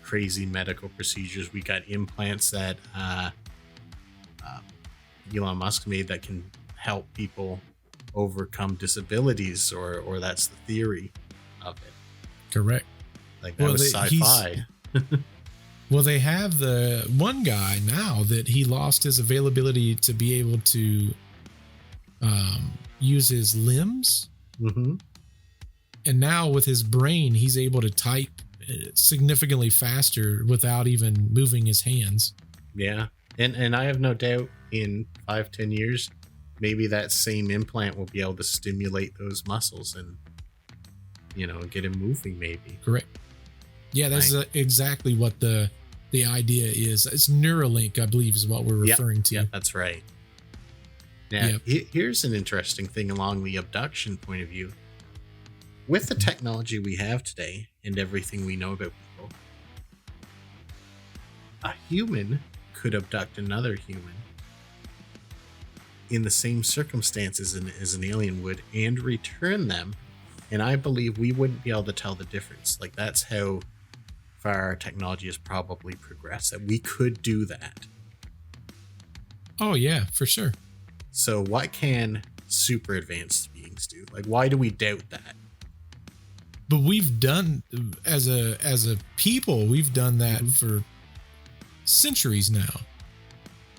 crazy medical procedures. We got implants that Elon Musk made that can help people overcome disabilities, or that's the theory of it. Correct. Like, that was sci-fi. Well, they have the one guy now that he lost his availability to be able to use his limbs. Mm-hmm. And now with his brain, he's able to type significantly faster without even moving his hands. Yeah. And I have no doubt in 5-10 years, maybe that same implant will be able to stimulate those muscles and, get him moving maybe. Correct. Yeah, that's exactly what the idea is. It's Neuralink, I believe, is what we're referring to. Yeah, that's right. Now, here's an interesting thing along the abduction point of view. With the technology we have today and everything we know about people, a human could abduct another human in the same circumstances as an alien would and return them. And I believe we wouldn't be able to tell the difference. Like, that's how far our technology has probably progressed, that we could do that. Oh, yeah, for sure. So what can super advanced beings do? Like, why do we doubt that? But we've done, as a people, we've done that for centuries now.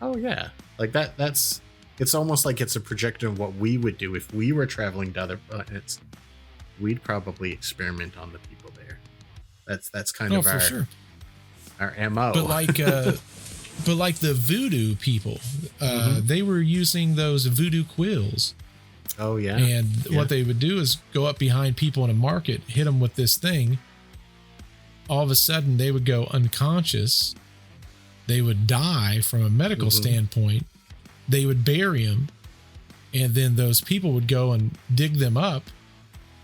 Oh, yeah. Like, that's it's almost like it's a projection of what we would do if we were traveling to other planets. We'd probably experiment on the people there. That's kind of our MO. But like the voodoo people, they were using those voodoo quills. Oh, yeah. And what they would do is go up behind people in a market, hit them with this thing. All of a sudden, they would go unconscious. They would die from a medical standpoint. They would bury them. And then those people would go and dig them up.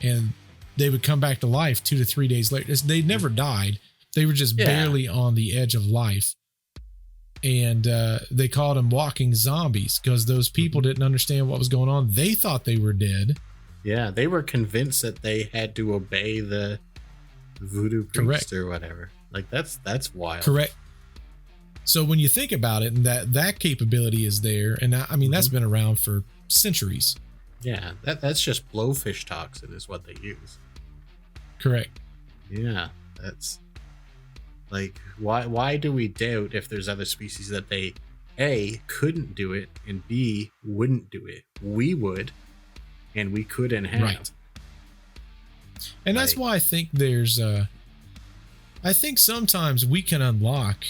And they would come back to life 2 to 3 days later. They never died. They were just barely on the edge of life. And they called them walking zombies because those people didn't understand what was going on. They thought they were dead. Yeah, they were convinced that they had to obey the voodoo priest or whatever. Like, that's wild. Correct. So when you think about it, and that capability is there, and I mean that's been around for centuries. Yeah, that's just blowfish toxin is what they use. Correct. Yeah, that's like, why do we doubt if there's other species that they A, couldn't do it, and B, wouldn't do it? We would, and we couldn't have. Right. And that's why I think there's I think sometimes we can unlock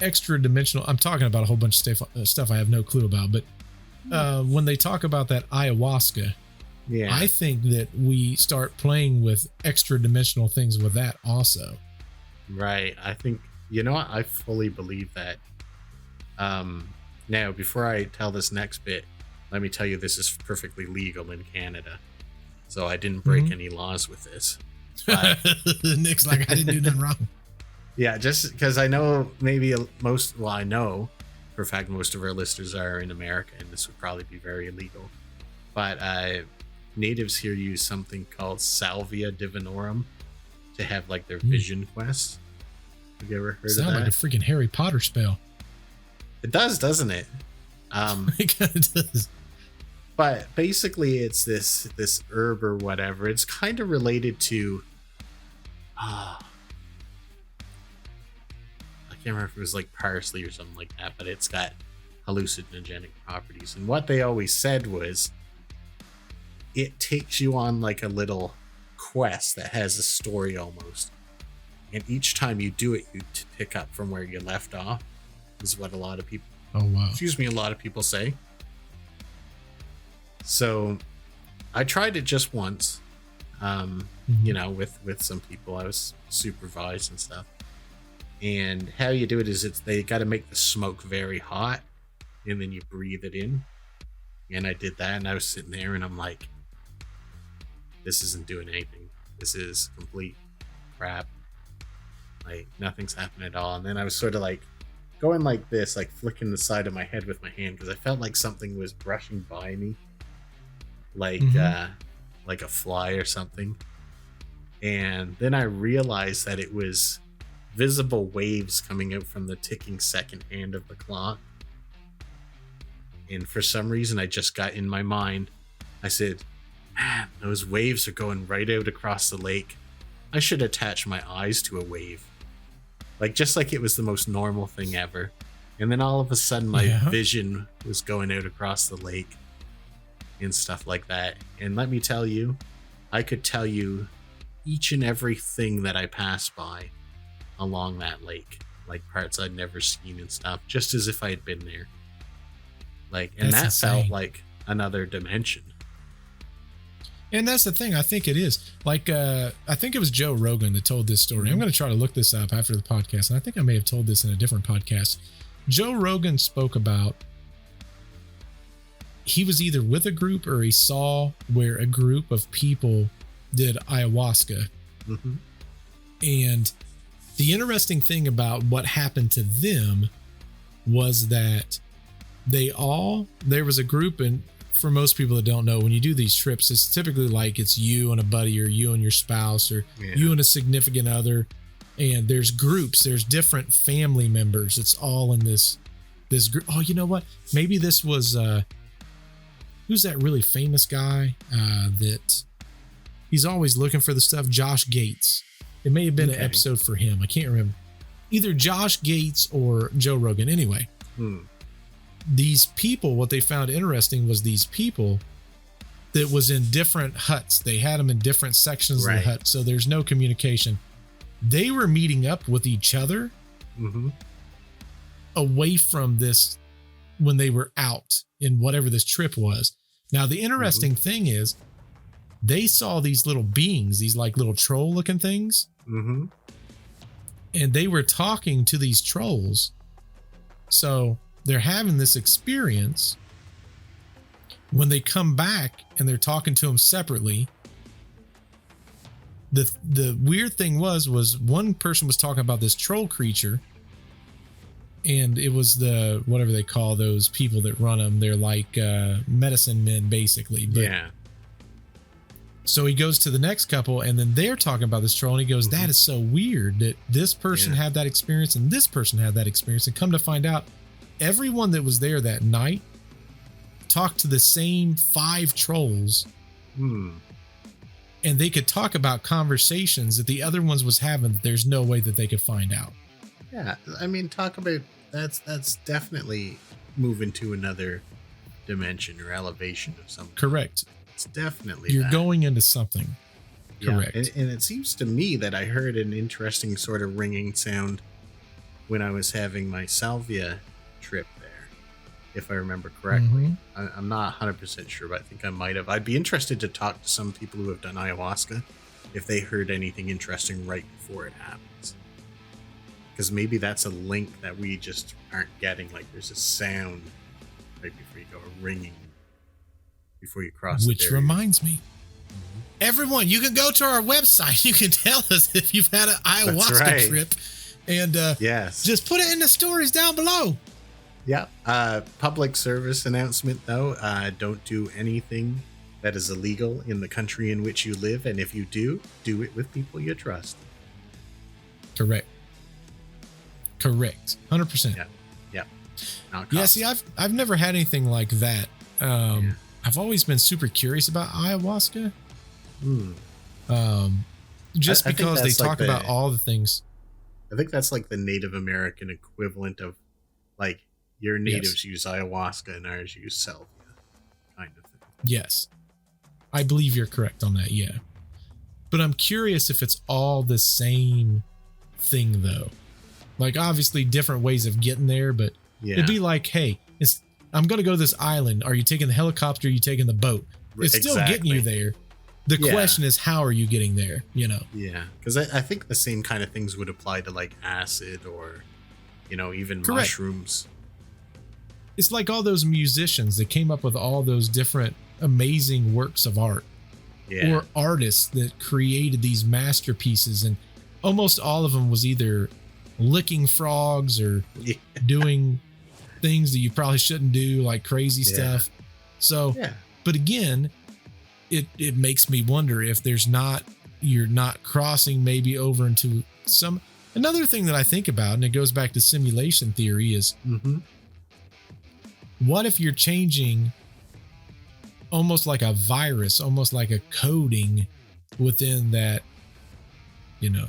extra dimensional. I'm talking about a whole bunch of stuff I have no clue about, but when they talk about that ayahuasca, I think that we start playing with extra dimensional things with that also. Right. I think, you know what? I fully believe that. Now, before I tell this next bit, let me tell you this is perfectly legal in Canada. So I didn't break any laws with this. But Nick's like, I didn't do nothing wrong. Yeah, just because I know maybe I know for a fact most of our listeners are in America, and this would probably be very illegal. But natives here use something called Salvia Divinorum to have like their vision quests. Have you ever heard of that? Sounds like a freaking Harry Potter spell. It does, doesn't it? It kind of does. But basically, it's this herb or whatever. It's kind of related to. I can't remember if it was like parsley or something like that, but it's got hallucinogenic properties. And what they always said was, it takes you on like a little quest that has a story almost. And each time you do it, you pick up from where you left off. Is what a lot of people. Oh wow! Excuse me, a lot of people say. So I tried it just once, you know, with some people. I was supervised and stuff. And how you do it is they got to make the smoke very hot, and then you breathe it in. And I did that, and I was sitting there, and I'm like, this isn't doing anything. This is complete crap. Like, nothing's happening at all. And then I was sort of like going like this, like flicking the side of my head with my hand, because I felt like something was brushing by me. Like a fly or something. And then I realized that it was visible waves coming out from the ticking second hand of the clock. And for some reason, I just got in my mind, I said, man, those waves are going right out across the lake. I should attach my eyes to a wave. Like, just like it was the most normal thing ever. And then all of a sudden, my vision was going out across the lake and stuff like that. And let me tell you, I could tell you each and everything that I passed by along that lake, like parts I'd never seen and stuff, just as if I had been there. Like, and that felt like another dimension. And that's the thing. I think it is. Like, I think it was Joe Rogan that told this story. I'm going to try to look this up after the podcast. And I think I may have told this in a different podcast. Joe Rogan spoke about, he was either with a group or he saw where a group of people did ayahuasca. And the interesting thing about what happened to them was that there was a group, and for most people that don't know, when you do these trips, it's typically like it's you and a buddy, or you and your spouse, or you and a significant other. And there's groups, there's different family members. It's all in this group. Oh, you know what? Maybe this was, who's that really famous guy that he's always looking for the stuff? Josh Gates. It may have been an episode for him. I can't remember. Either Josh Gates or Joe Rogan. Anyway, these people, what they found interesting was these people that was in different huts. They had them in different sections of the hut, so there's no communication. They were meeting up with each other away from this when they were out in whatever this trip was. Now, the interesting thing is they saw these little beings, these like little troll looking things. And they were talking to these trolls. So they're having this experience. When they come back and they're talking to them separately, the weird thing was one person was talking about this troll creature, and it was the, whatever they call those people that run them. They're like medicine men, basically. But, so he goes to the next couple, and then they're talking about this troll, and he goes, that is so weird that this person had that experience and this person had that experience. And come to find out, everyone that was there that night talked to the same 5 trolls. And they could talk about conversations that the other ones was having that there's no way that they could find out. Yeah, I mean, talk about, that's definitely moving to another dimension or elevation of some kind. Correct. It's definitely You're that. going into something. Correct. And it seems to me that I heard an interesting sort of ringing sound when I was having my salvia trip there, if I remember correctly. I'm not 100% sure, but I think I might have. I'd be interested to talk to some people who have done ayahuasca if they heard anything interesting right before it happens. Because maybe that's a link that we just aren't getting. Like there's a sound right before you go, a ringing before you cross the Which barrier. reminds me, everyone, you can go to our website. You can tell us if you've had an ayahuasca trip, and yes, just put it in the stories down below. Yeah. Public service announcement though: don't do anything that is illegal in the country in which you live, and if you do it with people you trust. Correct. 100%. Yeah. Yeah. See, I've never had anything like that. I've always been super curious about ayahuasca. Just because they talk about all the things. I think that's like the Native American equivalent of like your natives use ayahuasca and ours use salvia kind of thing. Yes. I believe you're correct on that. Yeah. But I'm curious if it's all the same thing though. Like obviously different ways of getting there, but it'd be like, hey, I'm going to go to this island. Are you taking the helicopter? Are you taking the boat? It's still getting you there. The question is, how are you getting there? You know? Yeah. Because I think the same kind of things would apply to like acid or, even mushrooms. It's like all those musicians that came up with all those different amazing works of art. Yeah. Or artists that created these masterpieces. And almost all of them was either licking frogs or doing things that you probably shouldn't do, like crazy stuff. So, but again, it makes me wonder if you're not crossing maybe over into another thing that I think about, and it goes back to simulation theory is what if you're changing almost like a virus, almost like a coding within that,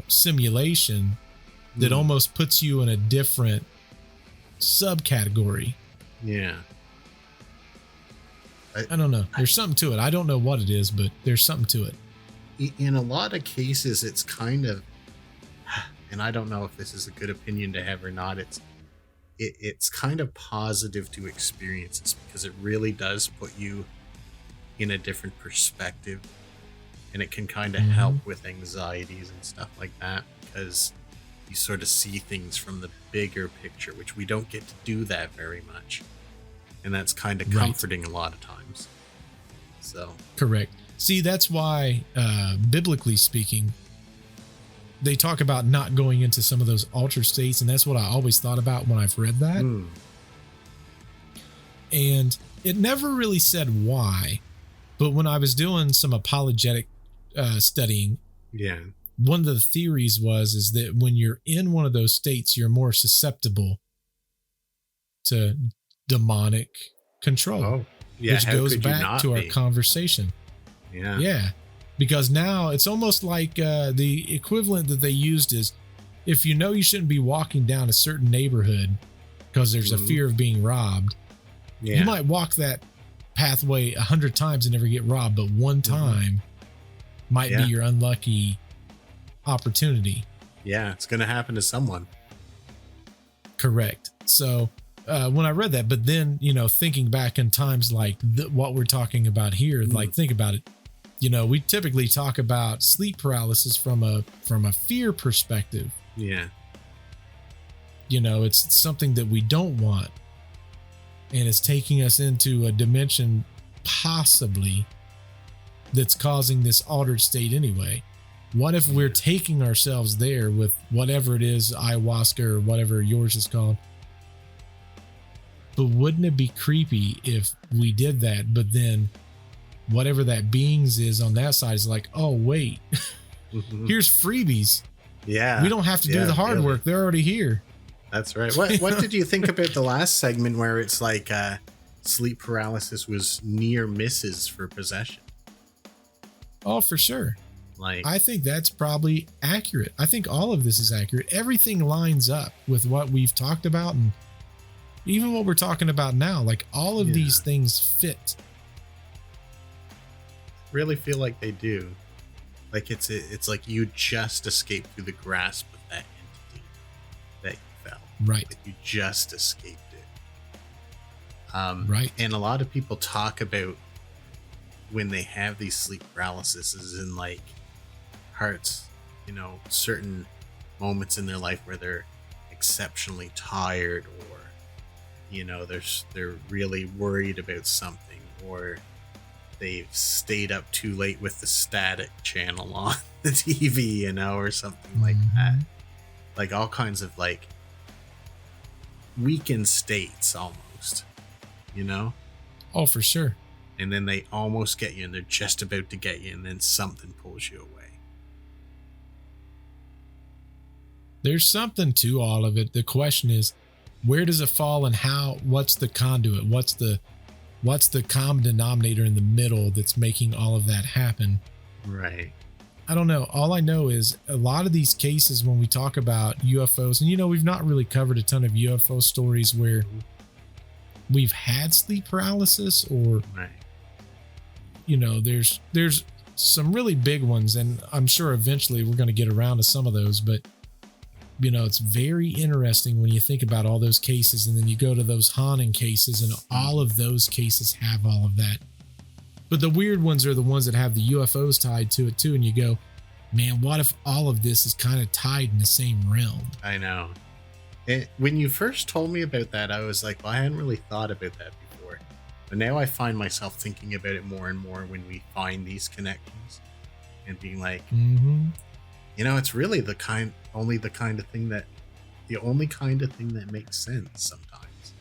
simulation that almost puts you in a different subcategory. Yeah. I don't know. There's something to it. I don't know what it is, but there's something to it. In a lot of cases, it's kind of, and I don't know if this is a good opinion to have or not, it's kind of positive to experiences because it really does put you in a different perspective, and it can kind of help with anxieties and stuff like that because you sort of see things from the bigger picture, which we don't get to do that very much. And that's kind of comforting a lot of times. So correct. See, that's why, biblically speaking, they talk about not going into some of those altered states. And that's what I always thought about when I've read that. And it never really said why, but when I was doing some apologetic studying, one of the theories is that when you're in one of those states, you're more susceptible to demonic control, which goes back to our conversation. Yeah. Because now it's almost like the equivalent that they used is if you shouldn't be walking down a certain neighborhood because there's a fear of being robbed, you might walk that pathway 100 times and never get robbed, but one time might be your unlucky opportunity. Yeah, it's going to happen to someone. Correct. So when I read that, but then, thinking back in times like what we're talking about here, like think about it. We typically talk about sleep paralysis from a fear perspective. Yeah. It's something that we don't want. And it's taking us into a dimension possibly that's causing this altered state anyway. What if we're taking ourselves there with whatever it is, ayahuasca or whatever yours is called? But wouldn't it be creepy if we did that, but then whatever that beings is on that side is like, oh, wait, here's freebies. Yeah. We don't have to do the hard work. They're already here. That's right. What did you think about the last segment where it's like sleep paralysis was near misses for possession? Oh, for sure. Like, I think that's probably accurate. I think all of this is accurate. Everything lines up with what we've talked about and even what we're talking about now. Like all of these things fit. really feel like they do. Like it's like you just escaped through the grasp of that entity that you felt. Right. Like you just escaped it. Right. And a lot of people talk about when they have these sleep paralysis is in like hearts, certain moments in their life where they're exceptionally tired, or they're really worried about something, or they've stayed up too late with the static channel on the TV, or something like that. Like all kinds of like weakened states almost, Oh, for sure. and then they almost get you, and they're just about to get you, and then something pulls you away. There's something to all of it. The question is, where does it fall, and what's the conduit? What's the common denominator in the middle that's making all of that happen? Right. I don't know. All I know is a lot of these cases when we talk about UFOs, and we've not really covered a ton of UFO stories where we've had sleep paralysis, or Right. there's some really big ones, and I'm sure eventually we're going to get around to some of those, but it's very interesting when you think about all those cases, and then you go to those haunting cases, and all of those cases have all of that. But the weird ones are the ones that have the UFOs tied to it too, and you go, man, what if all of this is kind of tied in the same realm? I know. When you first told me about that, I was like, well, I hadn't really thought about that before. But now I find myself thinking about it more and more when we find these connections, and being like, it's really the only kind of thing that makes sense sometimes.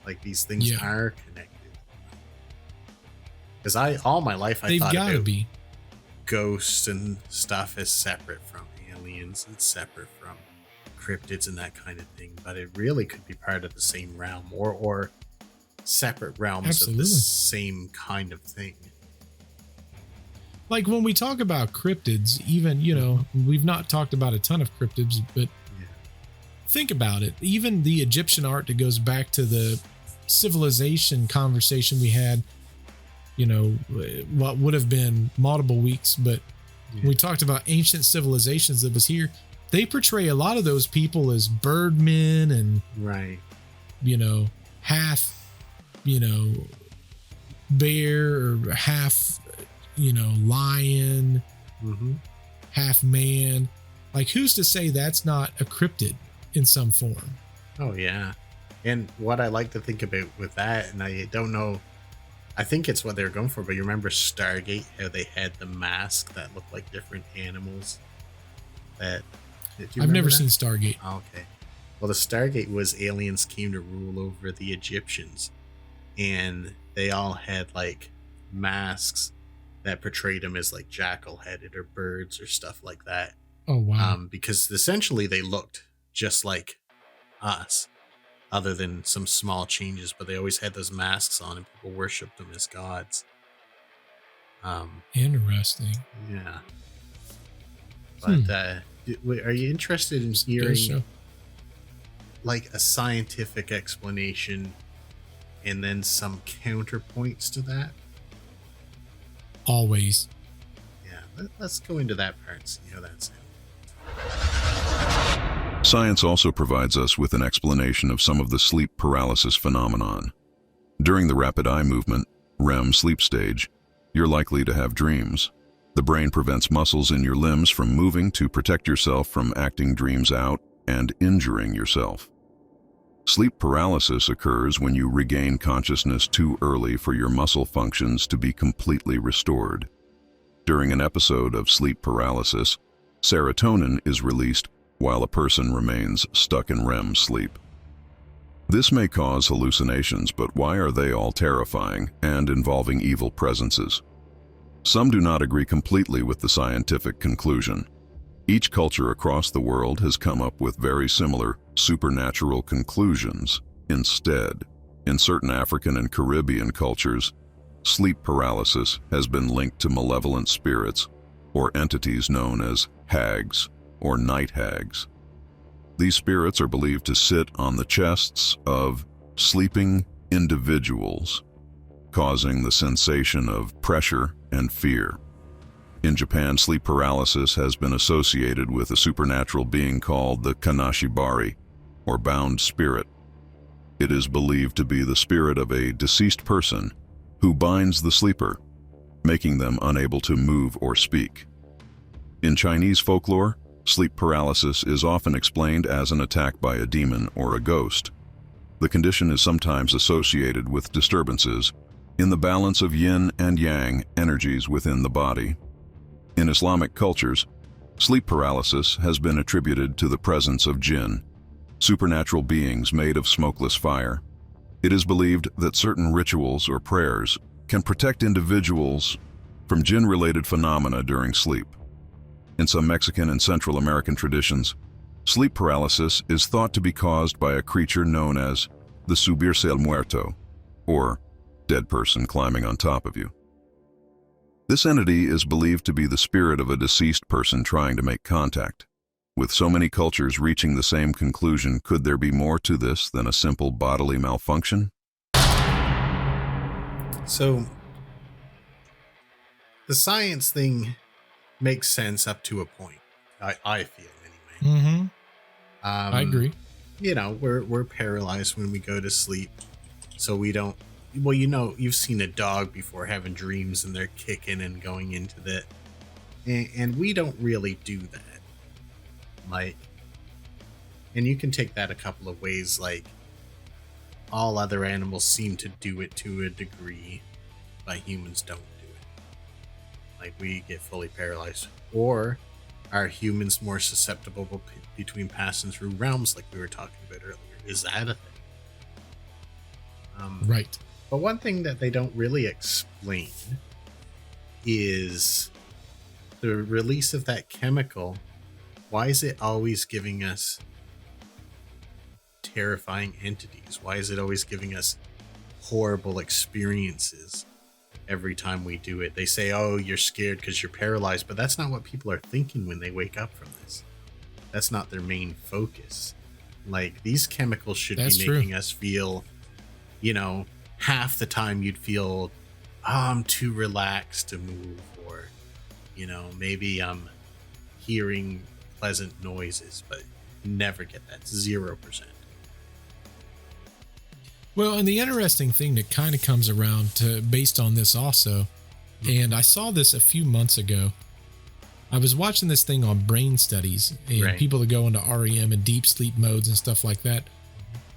Like these things are connected. Because all my life I thought about ghosts and stuff as separate from aliens and separate from cryptids and that kind of thing, but it really could be part of the same realm, or separate realms of the same kind of thing. Like when we talk about cryptids, even, we've not talked about a ton of cryptids, but think about it. Even the Egyptian art that goes back to the civilization conversation we had, what would have been multiple weeks, but we talked about ancient civilizations that was here. They portray a lot of those people as birdmen and, half, bear, or half, lion, half man. Like, who's to say that's not a cryptid in some form? Oh yeah. And what I like to think about with that, and I don't know, I think it's what they were going for, but you remember Stargate, how they had the mask that looked like different animals? I've never seen Stargate. Oh, okay. Well, the Stargate was aliens came to rule over the Egyptians, and they all had like masks that portrayed them as like jackal-headed or birds or stuff like that. Oh wow! Because essentially they looked just like us, other than some small changes. But they always had those masks on, and people worshipped them as gods. Interesting. Yeah. But are you interested in hearing like a scientific explanation and then some counterpoints to that? Always. Yeah, let's go into that part and see how that sounds. Science also provides us with an explanation of some of the sleep paralysis phenomenon. During the rapid eye movement, REM sleep stage, you're likely to have dreams. The brain prevents muscles in your limbs from moving to protect yourself from acting dreams out and injuring yourself. Sleep paralysis occurs when you regain consciousness too early for your muscle functions to be completely restored. During an episode of sleep paralysis, serotonin is released while a person remains stuck in REM sleep. This may cause hallucinations, but why are they all terrifying and involving evil presences? Some do not agree completely with the scientific conclusion. Each culture across the world has come up with very similar supernatural conclusions. Instead, in certain African and Caribbean cultures, sleep paralysis has been linked to malevolent spirits or entities known as hags or night hags. These spirits are believed to sit on the chests of sleeping individuals, causing the sensation of pressure and fear. In Japan, sleep paralysis has been associated with a supernatural being called the kanashibari, or bound spirit. It is believed to be the spirit of a deceased person who binds the sleeper, making them unable to move or speak. In Chinese folklore, sleep paralysis is often explained as an attack by a demon or a ghost. The condition is sometimes associated with disturbances in the balance of yin and yang energies within the body. In Islamic cultures, sleep paralysis has been attributed to the presence of jinn, supernatural beings made of smokeless fire. It is believed that certain rituals or prayers can protect individuals from jinn-related phenomena during sleep. In some Mexican and Central American traditions, sleep paralysis is thought to be caused by a creature known as the subirse el muerto, or dead person climbing on top of you. This entity is believed to be the spirit of a deceased person trying to make contact. With so many cultures reaching the same conclusion, could there be more to this than a simple bodily malfunction? So, the science thing makes sense up to a point. I feel anyway. Mm-hmm. I agree. You know, we're paralyzed when we go to sleep, so we don't. Well, you know, you've seen a dog before having dreams and they're kicking and going into the, and we don't really do that. Like, and you can take that a couple of ways. Like, all other animals seem to do it to a degree, but humans don't do it. Like, we get fully paralyzed. Or are humans more susceptible between passing through realms, like we were talking about earlier? Is that a thing? Right. But one thing that they don't really explain is the release of that chemical. Why is it always giving us terrifying entities? Why is it always giving us horrible experiences every time we do it? They say, oh, you're scared because you're paralyzed, but that's not what people are thinking when they wake up from this. That's not their main focus. Like, these chemicals should be making us feel, you know, half the time you'd feel, oh, I'm too relaxed to move, or, you know, maybe I'm hearing pleasant noises, but you never get that. 0%. Well, and the interesting thing that kind of comes around to based on this also, and I saw this a few months ago. I was watching this thing on brain studies and people that go into REM and deep sleep modes and stuff like that.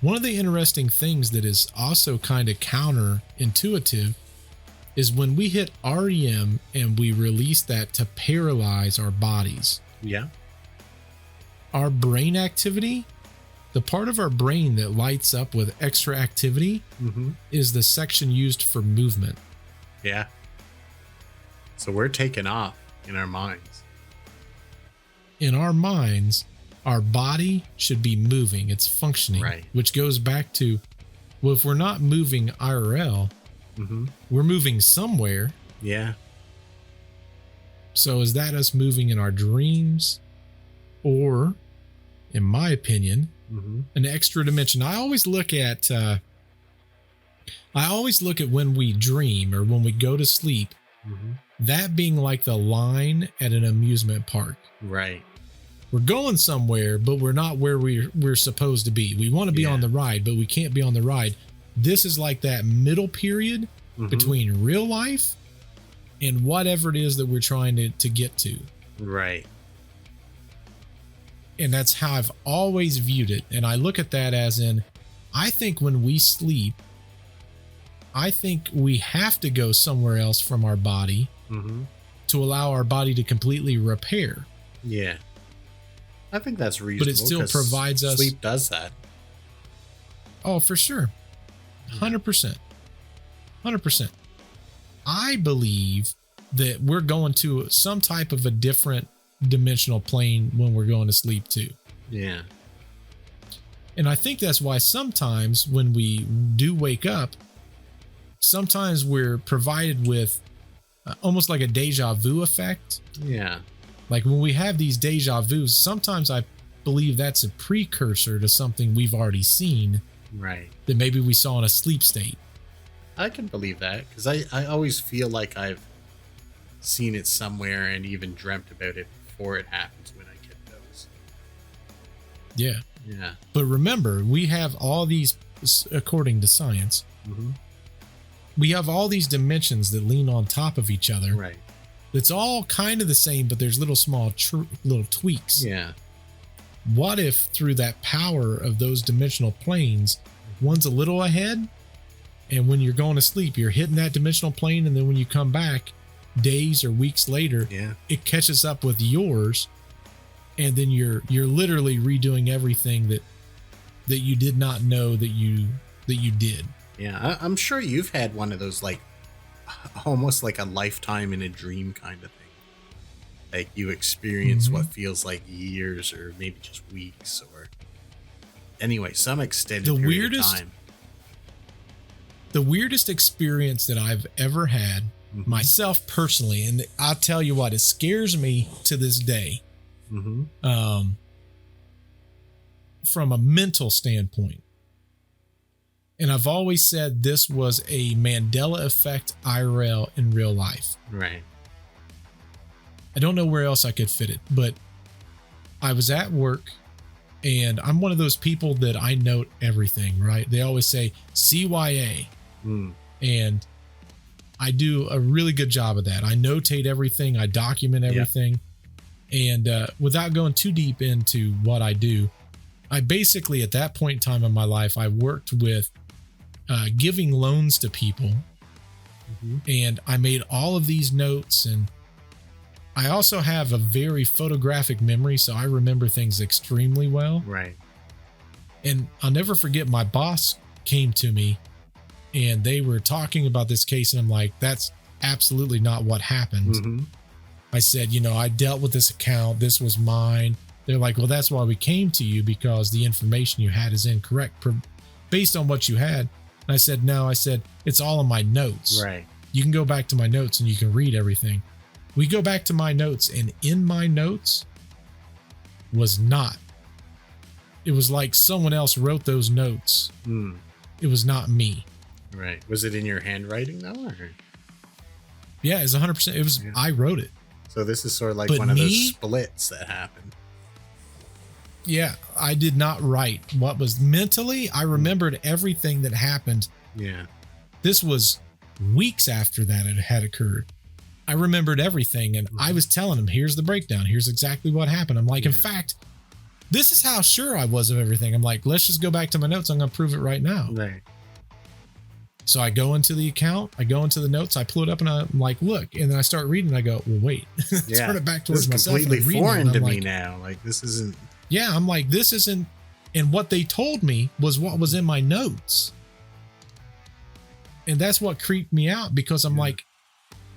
One of the interesting things that is also kind of counterintuitive is when we hit REM and we release that to paralyze our bodies. Yeah. Our brain activity, the part of our brain that lights up with extra activity, is the section used for movement. Yeah. So we're taken off in our minds. In our minds, our body should be moving. It's functioning, which goes back to, well, if we're not moving IRL, we're moving somewhere. Yeah. So is that us moving in our dreams? Or, in my opinion, an extra dimension? I always look at when we dream or when we go to sleep, that being like the line at an amusement park. Right. We're going somewhere, but we're not where we're supposed to be. We want to be on the ride, but we can't be on the ride. This is like that middle period between real life and whatever it is that we're trying to get to. Right. And that's how I've always viewed it. And I look at that as in, I think when we sleep, I think we have to go somewhere else from our body to allow our body to completely repair. Yeah. I think that's reasonable. But it still provides us. Sleep does that. Oh, for sure. 100%. 100%. I believe that we're going to some type of a different dimensional plane when we're going to sleep too. Yeah. And I think that's why sometimes when we do wake up, sometimes we're provided with almost like a deja vu effect. Yeah. Like when we have these deja vus, sometimes I believe that's a precursor to something we've already seen. Right. That maybe we saw in a sleep state. I can believe that because I always feel like I've seen it somewhere and even dreamt about it before it happens when I get those. Yeah. Yeah. But remember, we have all these, according to science, we have all these dimensions that lean on top of each other. Right. It's all kind of the same, but there's little small little tweaks. Yeah. What if through that power of those dimensional planes, one's a little ahead, and when you're going to sleep, you're hitting that dimensional plane, and then when you come back days or weeks later, it catches up with yours, and then you're literally redoing everything that you did not know that you did. Yeah, I'm sure you've had one of those, like, almost like a lifetime in a dream kind of thing. Like, you experience what feels like years or maybe just weeks, or anyway, some extended period of time. The weirdest experience that I've ever had myself personally, and I'll tell you what, it scares me to this day. From a mental standpoint. And I've always said this was a Mandela effect IRL in real life. Right. I don't know where else I could fit it, but I was at work, and I'm one of those people that I note everything, right? They always say CYA. And I do a really good job of that. I notate everything. I document everything. And without going too deep into what I do, I basically, at that point in time in my life, I worked with giving loans to people. And I made all of these notes, and I also have a very photographic memory, so I remember things extremely well. Right. And I'll never forget, my boss came to me and they were talking about this case, and I'm like, that's absolutely not what happened. I said, I dealt with this account. This was mine. They're like, well, that's why we came to you, because the information you had is incorrect based on what you had. And I said, no, it's all in my notes. Right. You can go back to my notes and you can read everything. We go back to my notes, and in my notes was not. It was like someone else wrote those notes. It was not me. Right. Was it in your handwriting though? Or? Yeah, it's 100%. It was, I wrote it. So this is sort of like one of those splits that happened. Yeah, I did not write what was mentally. I remembered everything that happened. Yeah. This was weeks after that it had occurred. I remembered everything, and I was telling him, here's the breakdown. Here's exactly what happened. I'm like, in fact, this is how sure I was of everything. I'm like, let's just go back to my notes. I'm going to prove it right now. Right. So I go into the account, I go into the notes, I pull it up, and I'm like, look, and then I start reading, and I go, well, wait, turn it back towards myself. It's completely foreign to me now. Like, this isn't. Yeah, I'm like, this isn't. And what they told me was what was in my notes. And that's what creeped me out, because I'm like,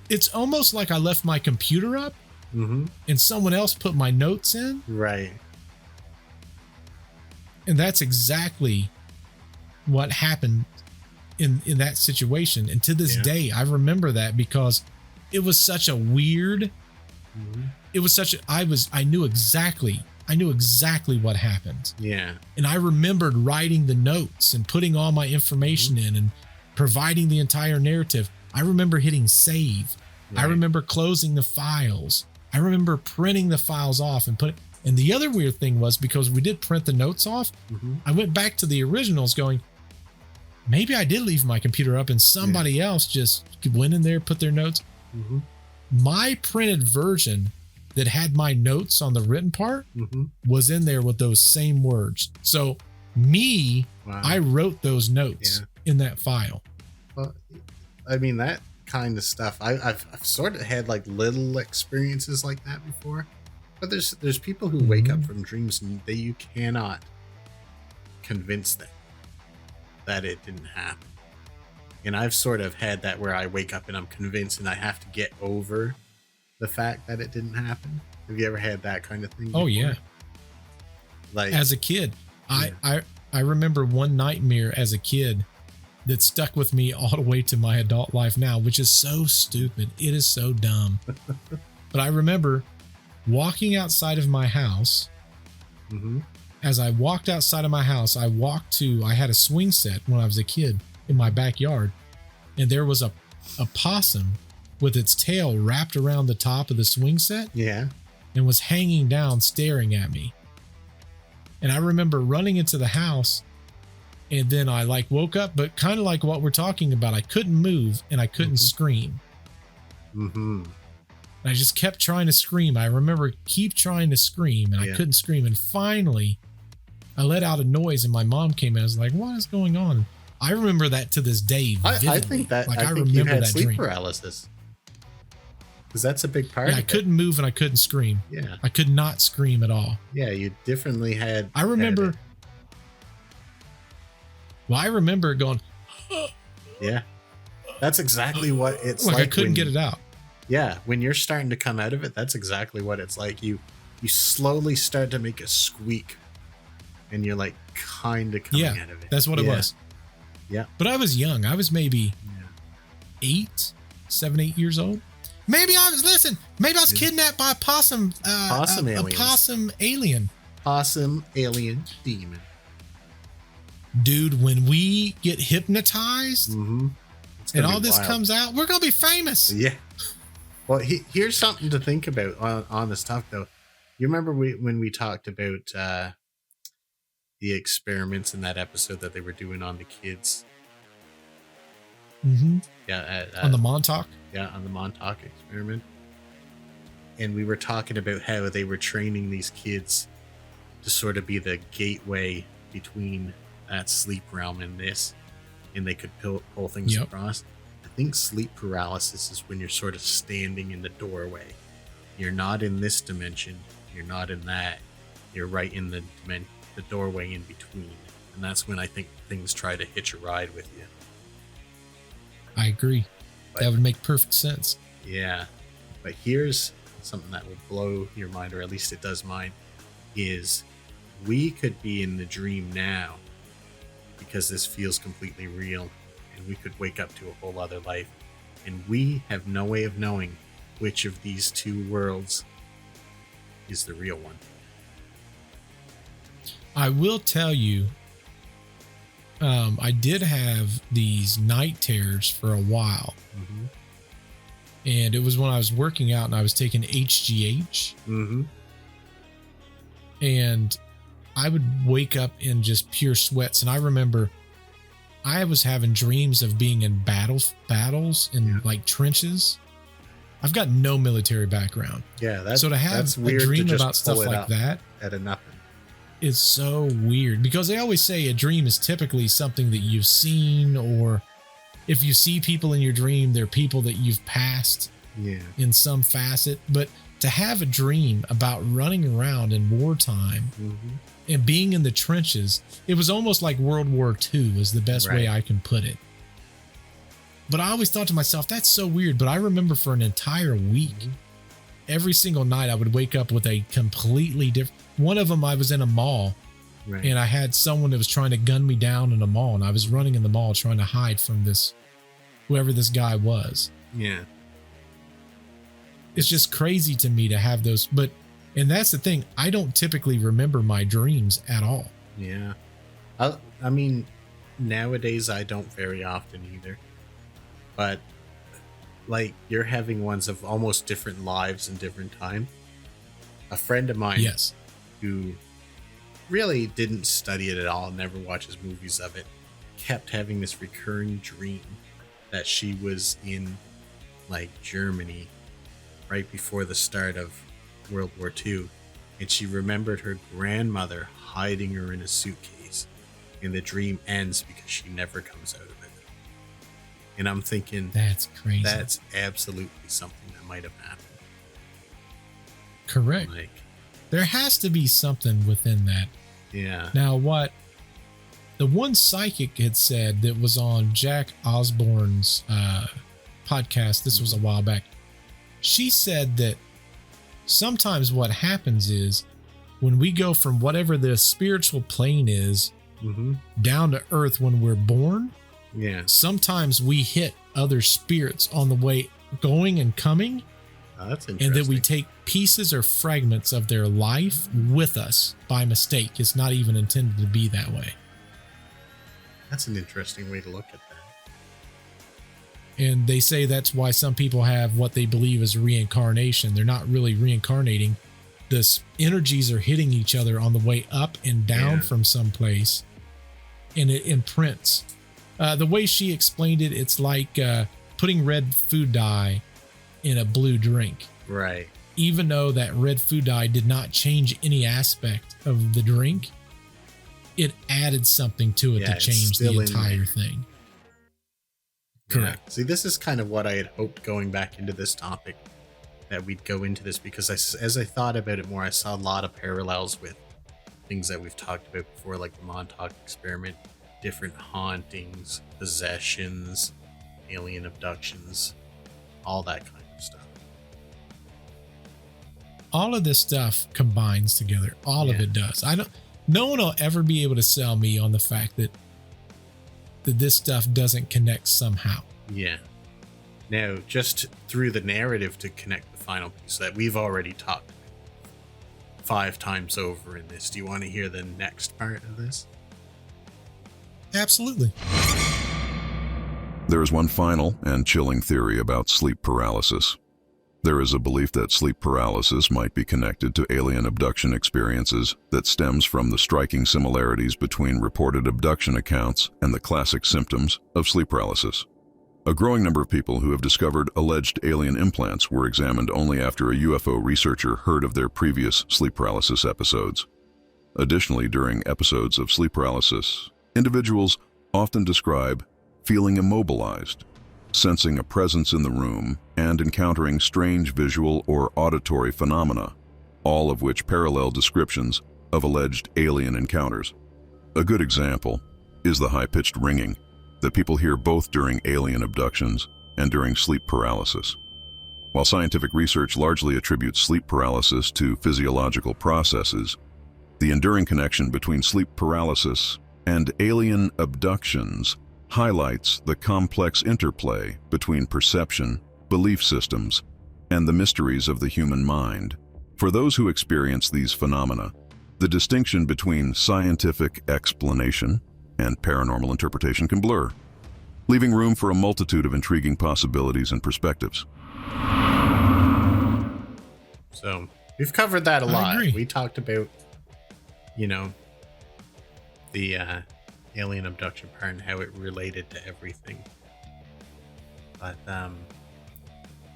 it's almost like I left my computer up and someone else put my notes in. Right. And that's exactly what happened in that situation. And to this day, I remember that, because it was such a weird, it was such a, I knew exactly what happened. Yeah. And I remembered writing the notes and putting all my information in and providing the entire narrative. I remember hitting save. Right. I remember closing the files. I remember printing the files off and and the other weird thing was, because we did print the notes off, I went back to the originals going, maybe I did leave my computer up and somebody else just went in there, put their notes. My printed version that had my notes on the written part was in there with those same words. So I wrote those notes in that file. Well, I mean, that kind of stuff, I've sort of had like little experiences like that before, but there's people who wake up from dreams and you cannot convince them that it didn't happen. And I've sort of had that where I wake up and I'm convinced, and I have to get over the fact that it didn't happen. Have you ever had that kind of thing before? Oh yeah. Like, as a kid, I remember one nightmare as a kid that stuck with me all the way to my adult life now, which is so stupid. It is so dumb. But I remember walking outside of my house. As I walked outside of my house, I had a swing set when I was a kid in my backyard, and there was a possum with its tail wrapped around the top of the swing set Yeah. and was hanging down staring at me. And I remember running into the house, and then I like woke up, but kind of like what we're talking about. I couldn't move and I couldn't scream. Mm-hmm. And I just kept trying to scream. I remember keep trying to scream and I couldn't scream. And finally I let out a noise and my mom came in. I was like, what is going on? I remember that to this day. I think that like I think remember you had that sleep dream. paralysis. Because that's a big part Yeah, of I it. couldn't move and I couldn't scream. Yeah. I could not scream at all. Yeah, you definitely had. I remember. had it. Well, I remember going. Yeah. That's exactly what it's like. I couldn't get it out. Yeah, when you're starting to come out of it, that's exactly what it's like. You slowly start to make a squeak, and you're like kind of coming out of it. That's what it was. Yeah. But I was young. I was maybe 7, 8 years old. Maybe I was kidnapped by a possum. Possum aliens. A possum alien. Possum alien demon. Dude, when we get hypnotized Mm-hmm. and all this comes out, we're going to be famous. Yeah. Well, here's something to think about on this talk, though. You remember when we talked about the experiments in that episode that they were doing on the kids? Mm-hmm. Yeah. On the Montauk? Yeah, on the Montauk experiment. And we were talking about how they were training these kids to sort of be the gateway between that sleep realm and this, and they could pull things across. I think sleep paralysis is when you're sort of standing in the doorway. You're not in this dimension. You're not in that. You're right in the doorway in between. And that's when I think things try to hitch a ride with you. I agree. But, that would make perfect sense. Yeah. But here's something that will blow your mind, or at least it does mine, is we could be in the dream now because this feels completely real, and we could wake up to a whole other life, and we have no way of knowing which of these two worlds is the real one. I will tell you, I did have these night terrors for a while. Mm-hmm. And it was when I was working out and I was taking HGH. Mm-hmm. And I would wake up in just pure sweats. And I remember I was having dreams of being in battles in like trenches. I've got no military background. Yeah, so to have that's a weird dream to just about stuff pull it like up that out of nothing. is so weird, because they always say a dream is typically something that you've seen, or if you see people in your dream, they're people that you've passed in some facet. But to have a dream about running around in wartime and being in the trenches, it was almost like World War II is the best way I can put it. But I always thought to myself, that's so weird. But I remember for an entire week, every single night I would wake up with a completely different. One of them, I was in a mall and I had someone that was trying to gun me down in a mall, and I was running in the mall trying to hide from whoever this guy was. Yeah. It's just crazy to me to have those. And that's the thing. I don't typically remember my dreams at all. Yeah. I mean, nowadays I don't very often either. But like, you're having ones of almost different lives and different time. A friend of mine who really didn't study it at all, never watches movies of it, kept having this recurring dream that she was in like Germany right before the start of World War II, and she remembered her grandmother hiding her in a suitcase, and the dream ends because she never comes out of it. And I'm thinking, that's crazy. That's absolutely something that might have happened. Correct. Like, there has to be something within that. Yeah. Now, what the one psychic had said that was on Jack Osborne's podcast, this was a while back, she said that sometimes what happens is when we go from whatever the spiritual plane is down to earth when we're born, sometimes we hit other spirits on the way going and coming. That's interesting. And that we take pieces or fragments of their life with us by mistake. It's not even intended to be that way. That's an interesting way to look at that. And they say that's why some people have what they believe is reincarnation. They're not really reincarnating. The energies are hitting each other on the way up and down from someplace, and it imprints. The way she explained it, it's like putting red food dye in a blue drink. Right. Even though that red food dye did not change any aspect of the drink, it added something to it to change the entire thing. Correct. Yeah. See, this is kind of what I had hoped going back into this topic, that we'd go into this, because as I thought about it more, I saw a lot of parallels with things that we've talked about before, like the Montauk experiment, different hauntings, possessions, alien abductions, all that kind of stuff. All of this stuff combines together. All of it does. No one will ever be able to sell me on the fact that this stuff doesn't connect somehow. Yeah. Now, just through the narrative to connect the final piece that we've already talked about 5 times over in this, do you want to hear the next part of this? Absolutely. There is one final and chilling theory about sleep paralysis. There is a belief that sleep paralysis might be connected to alien abduction experiences that stems from the striking similarities between reported abduction accounts and the classic symptoms of sleep paralysis. A growing number of people who have discovered alleged alien implants were examined only after a UFO researcher heard of their previous sleep paralysis episodes. Additionally, during episodes of sleep paralysis, individuals often describe feeling immobilized, sensing a presence in the room, and encountering strange visual or auditory phenomena, all of which parallel descriptions of alleged alien encounters. A good example is the high-pitched ringing that people hear both during alien abductions and during sleep paralysis. While scientific research largely attributes sleep paralysis to physiological processes, the enduring connection between sleep paralysis and alien abductions highlights the complex interplay between perception, belief systems, and the mysteries of the human mind. For those who experience these phenomena, the distinction between scientific explanation and paranormal interpretation can blur, leaving room for a multitude of intriguing possibilities and perspectives. So, we've covered that a lot. We talked about, the alien abduction part and how it related to everything. But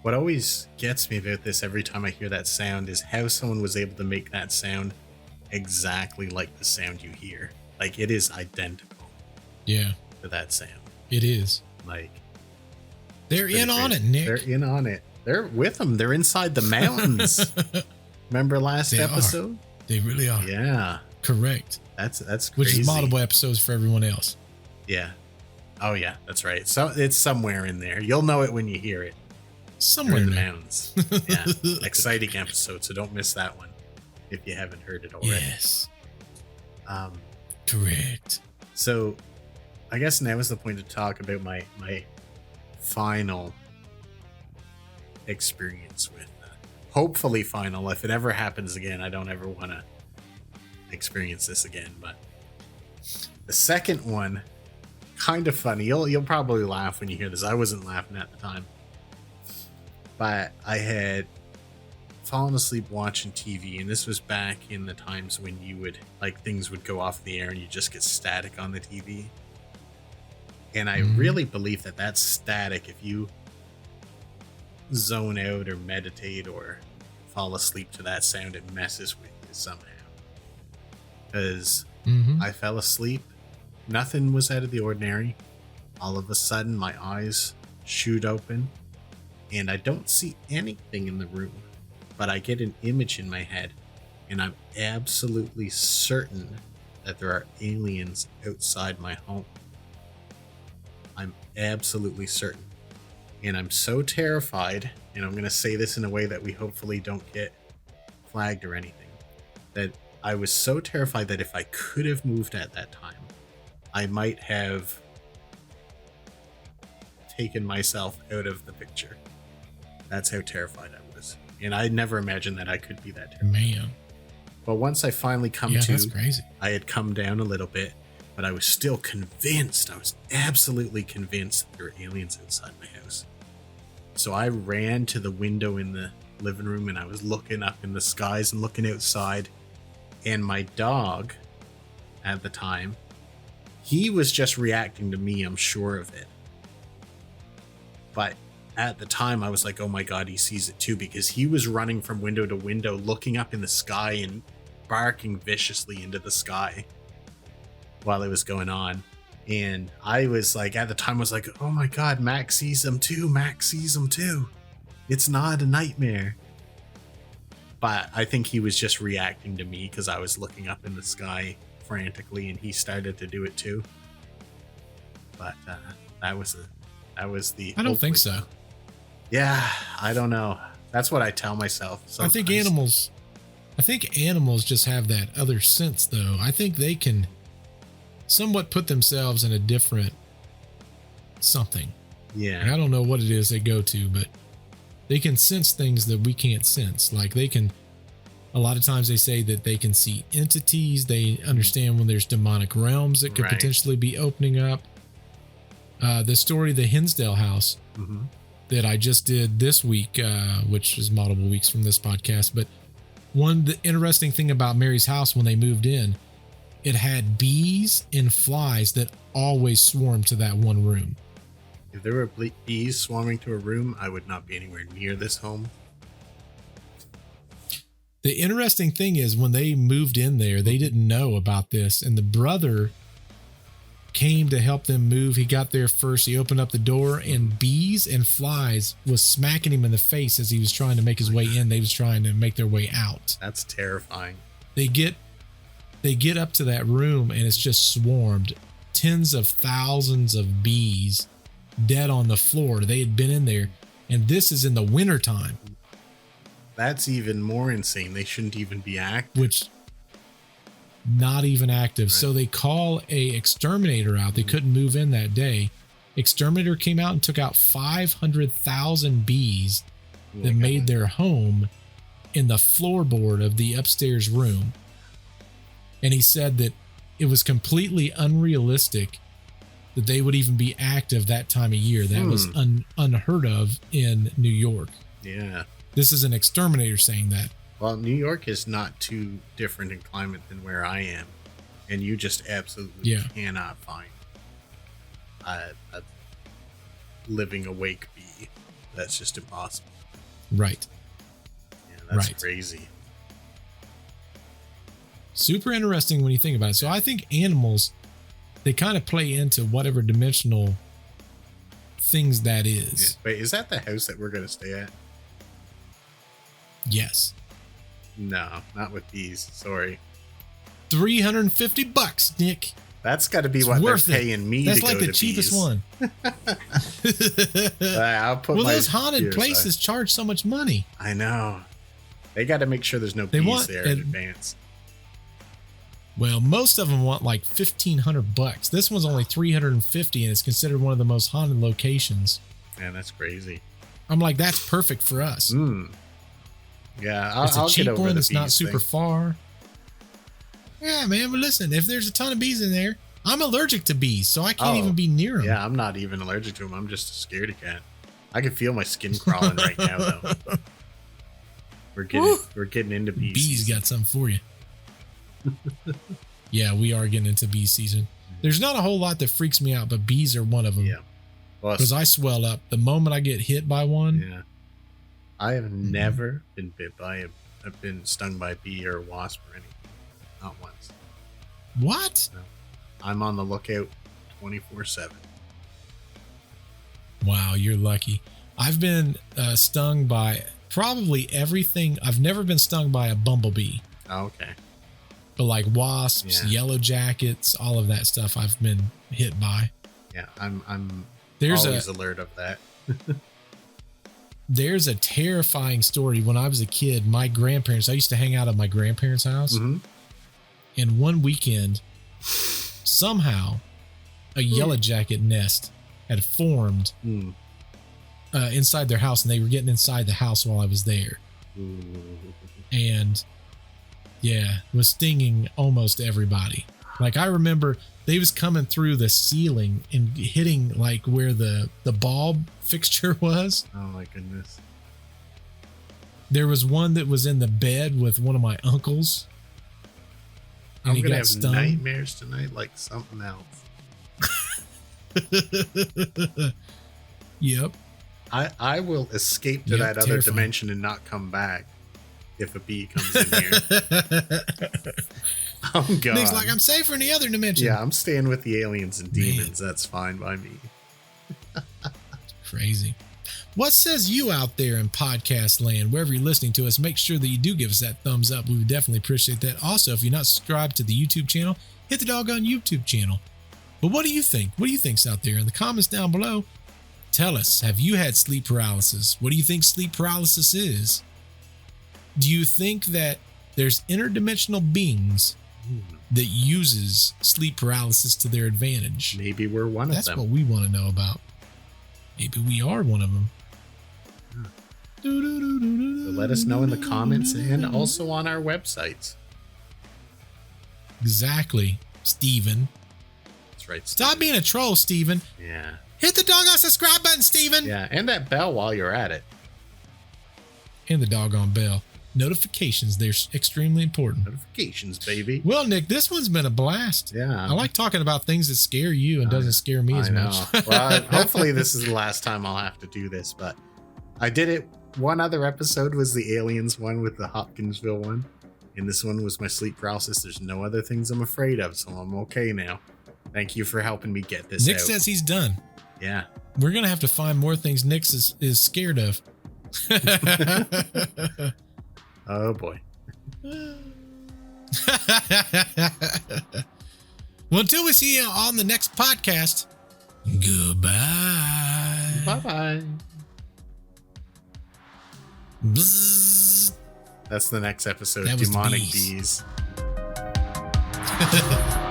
what always gets me about this every time I hear that sound is how someone was able to make that sound exactly like the sound you hear. Like, it is identical. Yeah. To that sound. It is. Like, they're in on it, Nick. They're in on it. They're with them. They're inside the mountains. Remember last episode? They really are. Yeah. Correct. That's crazy. Which is multiple episodes for everyone else. Yeah. Oh yeah, that's right. So it's somewhere in there. You'll know it when you hear it. Somewhere in the mountains. Yeah. Exciting episode, so don't miss that one if you haven't heard it already. Yes. Correct. So I guess now is the point to talk about my final experience with hopefully final. If it ever happens again, I don't ever want to experience this again. But the second one, kind of funny. You'll probably laugh when you hear this. I wasn't laughing at the time, but I had fallen asleep watching TV, and this was back in the times when you would, like, things would go off the air and you just get static on the TV. And I really believe that static, if you zone out or meditate or fall asleep to that sound, it messes with you somehow. Because I fell asleep, nothing was out of the ordinary. All of a sudden, my eyes shoot open, and I don't see anything in the room, but I get an image in my head, and I'm absolutely certain that there are aliens outside my home. I'm absolutely certain. And I'm so terrified, and I'm going to say this in a way that we hopefully don't get flagged or anything, that I was so terrified that if I could have moved at that time, I might have taken myself out of the picture. That's how terrified I was. And I never imagined that I could be that terrified. Man. But once I finally come that's crazy. I had come down a little bit, but I was still convinced. I was absolutely convinced that there were aliens inside my house. So I ran to the window in the living room and I was looking up in the skies and looking outside. And my dog, at the time, he was just reacting to me, I'm sure of it. But at the time, I was like, oh my God, he sees it too, because he was running from window to window, looking up in the sky and barking viciously into the sky while it was going on. And I was like, at the time, I was like, oh my God, Max sees them too. Max sees them too. It's not a nightmare. But I think he was just reacting to me because I was looking up in the sky frantically, and he started to do it too. But that was the. I don't think so. Yeah, I don't know. That's what I tell myself. Sometimes. I think animals just have that other sense, though. I think they can somewhat put themselves in a different something. Yeah. And I don't know what it is they go to, but they can sense things that we can't sense. Like a lot of times they say that they can see entities. They understand when there's demonic realms that could potentially be opening up. The story of the Hinsdale house that I just did this week, which is multiple weeks from this podcast. But the interesting thing about Mary's house when they moved in, it had bees and flies that always swarmed to that one room. If there were bees swarming to a room, I would not be anywhere near this home. The interesting thing is when they moved in there, they didn't know about this. And the brother came to help them move. He got there first. He opened up the door and bees and flies was smacking him in the face as he was trying to make his way in. They was trying to make their way out. That's terrifying. They get up to that room and it's just swarmed. Tens of thousands of bees dead on the floor. They had been in there, and this is in the wintertime. That's even more insane. They shouldn't even be active. Which, not even active. Right. So they call a exterminator out. They couldn't move in that day. Exterminator came out and took out 500,000 bees that made their home in the floorboard of the upstairs room. And he said that it was completely unrealistic that they would even be active that time of year. That was unheard of in New York. Yeah. This is an exterminator saying that. Well, New York is not too different in climate than where I am. And you just absolutely cannot find a living awake bee. That's just impossible. Right. Yeah, that's crazy. Super interesting when you think about it. So I think animals, they kind of play into whatever dimensional things that is. Yeah. Wait, is that the house that we're going to stay at? Yes. No, not with bees. Sorry. $350, Nick. That's got to be what they're paying me to go to. That's like the cheapest one. I'll put those haunted places charge so much money. I know. They got to make sure there's no bees there in advance. Well, most of them want like $1,500. This one's only $350, and it's considered one of the most haunted locations. Man, that's crazy. I'm like, that's perfect for us. Yeah, it's a cheap get over one. the It's not bees super thing. far. Yeah, man. But listen, if there's a ton of bees in there, I'm allergic to bees, so I can't even be near them. Yeah, I'm not even allergic to them. I'm just a scaredy cat. I can feel my skin crawling right now, though. We're getting into bees. Bees got something for you. Yeah, we are getting into bee season. There's not a whole lot that freaks me out, but bees are one of them. Yeah, because I swell up the moment I get hit by one. Yeah, I have never been bit by I've been stung by a bee or a wasp or anything. Not once. What? No. I'm on the lookout 24/7. Wow, you're lucky. I've been stung by probably everything. I've never been stung by a bumblebee. Oh, okay. But like wasps, yellow jackets, all of that stuff I've been hit by. Yeah, I'm always alert of that. There's a terrifying story. When I was a kid, my grandparents, I used to hang out at my grandparents' house. And one weekend, somehow, a yellow jacket nest had formed inside their house, and they were getting inside the house while I was there. And yeah, was stinging almost everybody. Like I remember they was coming through the ceiling and hitting like where the bulb fixture was. Oh my goodness. There was one that was in the bed with one of my uncles. And I'm gonna have stung. nightmares tonight like something else. Yep. I will escape to that other terrifying. dimension and not come back if a bee comes in here. I'm gone. Nick's like, I'm safer in the other dimension. Yeah, I'm staying with the aliens and demons. That's fine by me. Crazy. What says you out there in podcast land, wherever you're listening to us? Make sure that you do give us that thumbs up. We would definitely appreciate that. Also, if you're not subscribed to the YouTube channel, hit the doggone YouTube channel. But what do you think? What do you think's out there? In the comments down below, tell us, have you had sleep paralysis? What do you think sleep paralysis is? Do you think that there's interdimensional beings that uses sleep paralysis to their advantage? Maybe we're one of them. That's what we want to know about. Maybe we are one of them. So let us know in the comments and also on our websites. Exactly, Steven. That's right. Stop being a troll, Steven. Yeah. Hit the doggone subscribe button, Steven. Yeah, and that bell while you're at it. And the doggone bell. Notifications, they're extremely important. Notifications, baby. Well, Nick, this one's been a blast. Yeah. I like talking about things that scare you and doesn't scare me as much. Well, hopefully this is the last time I'll have to do this, but I did it. One other episode was the aliens one with the Hopkinsville one. And this one was my sleep paralysis. There's no other things I'm afraid of, so I'm okay now. Thank you for helping me get this Nick out. says he's done. Yeah. We're going to have to find more things Nick is scared of. Oh, boy. Well, until we see you on the next podcast, goodbye. Bye-bye. Bzzz. That's the next episode. That was the Demonic bees. bees.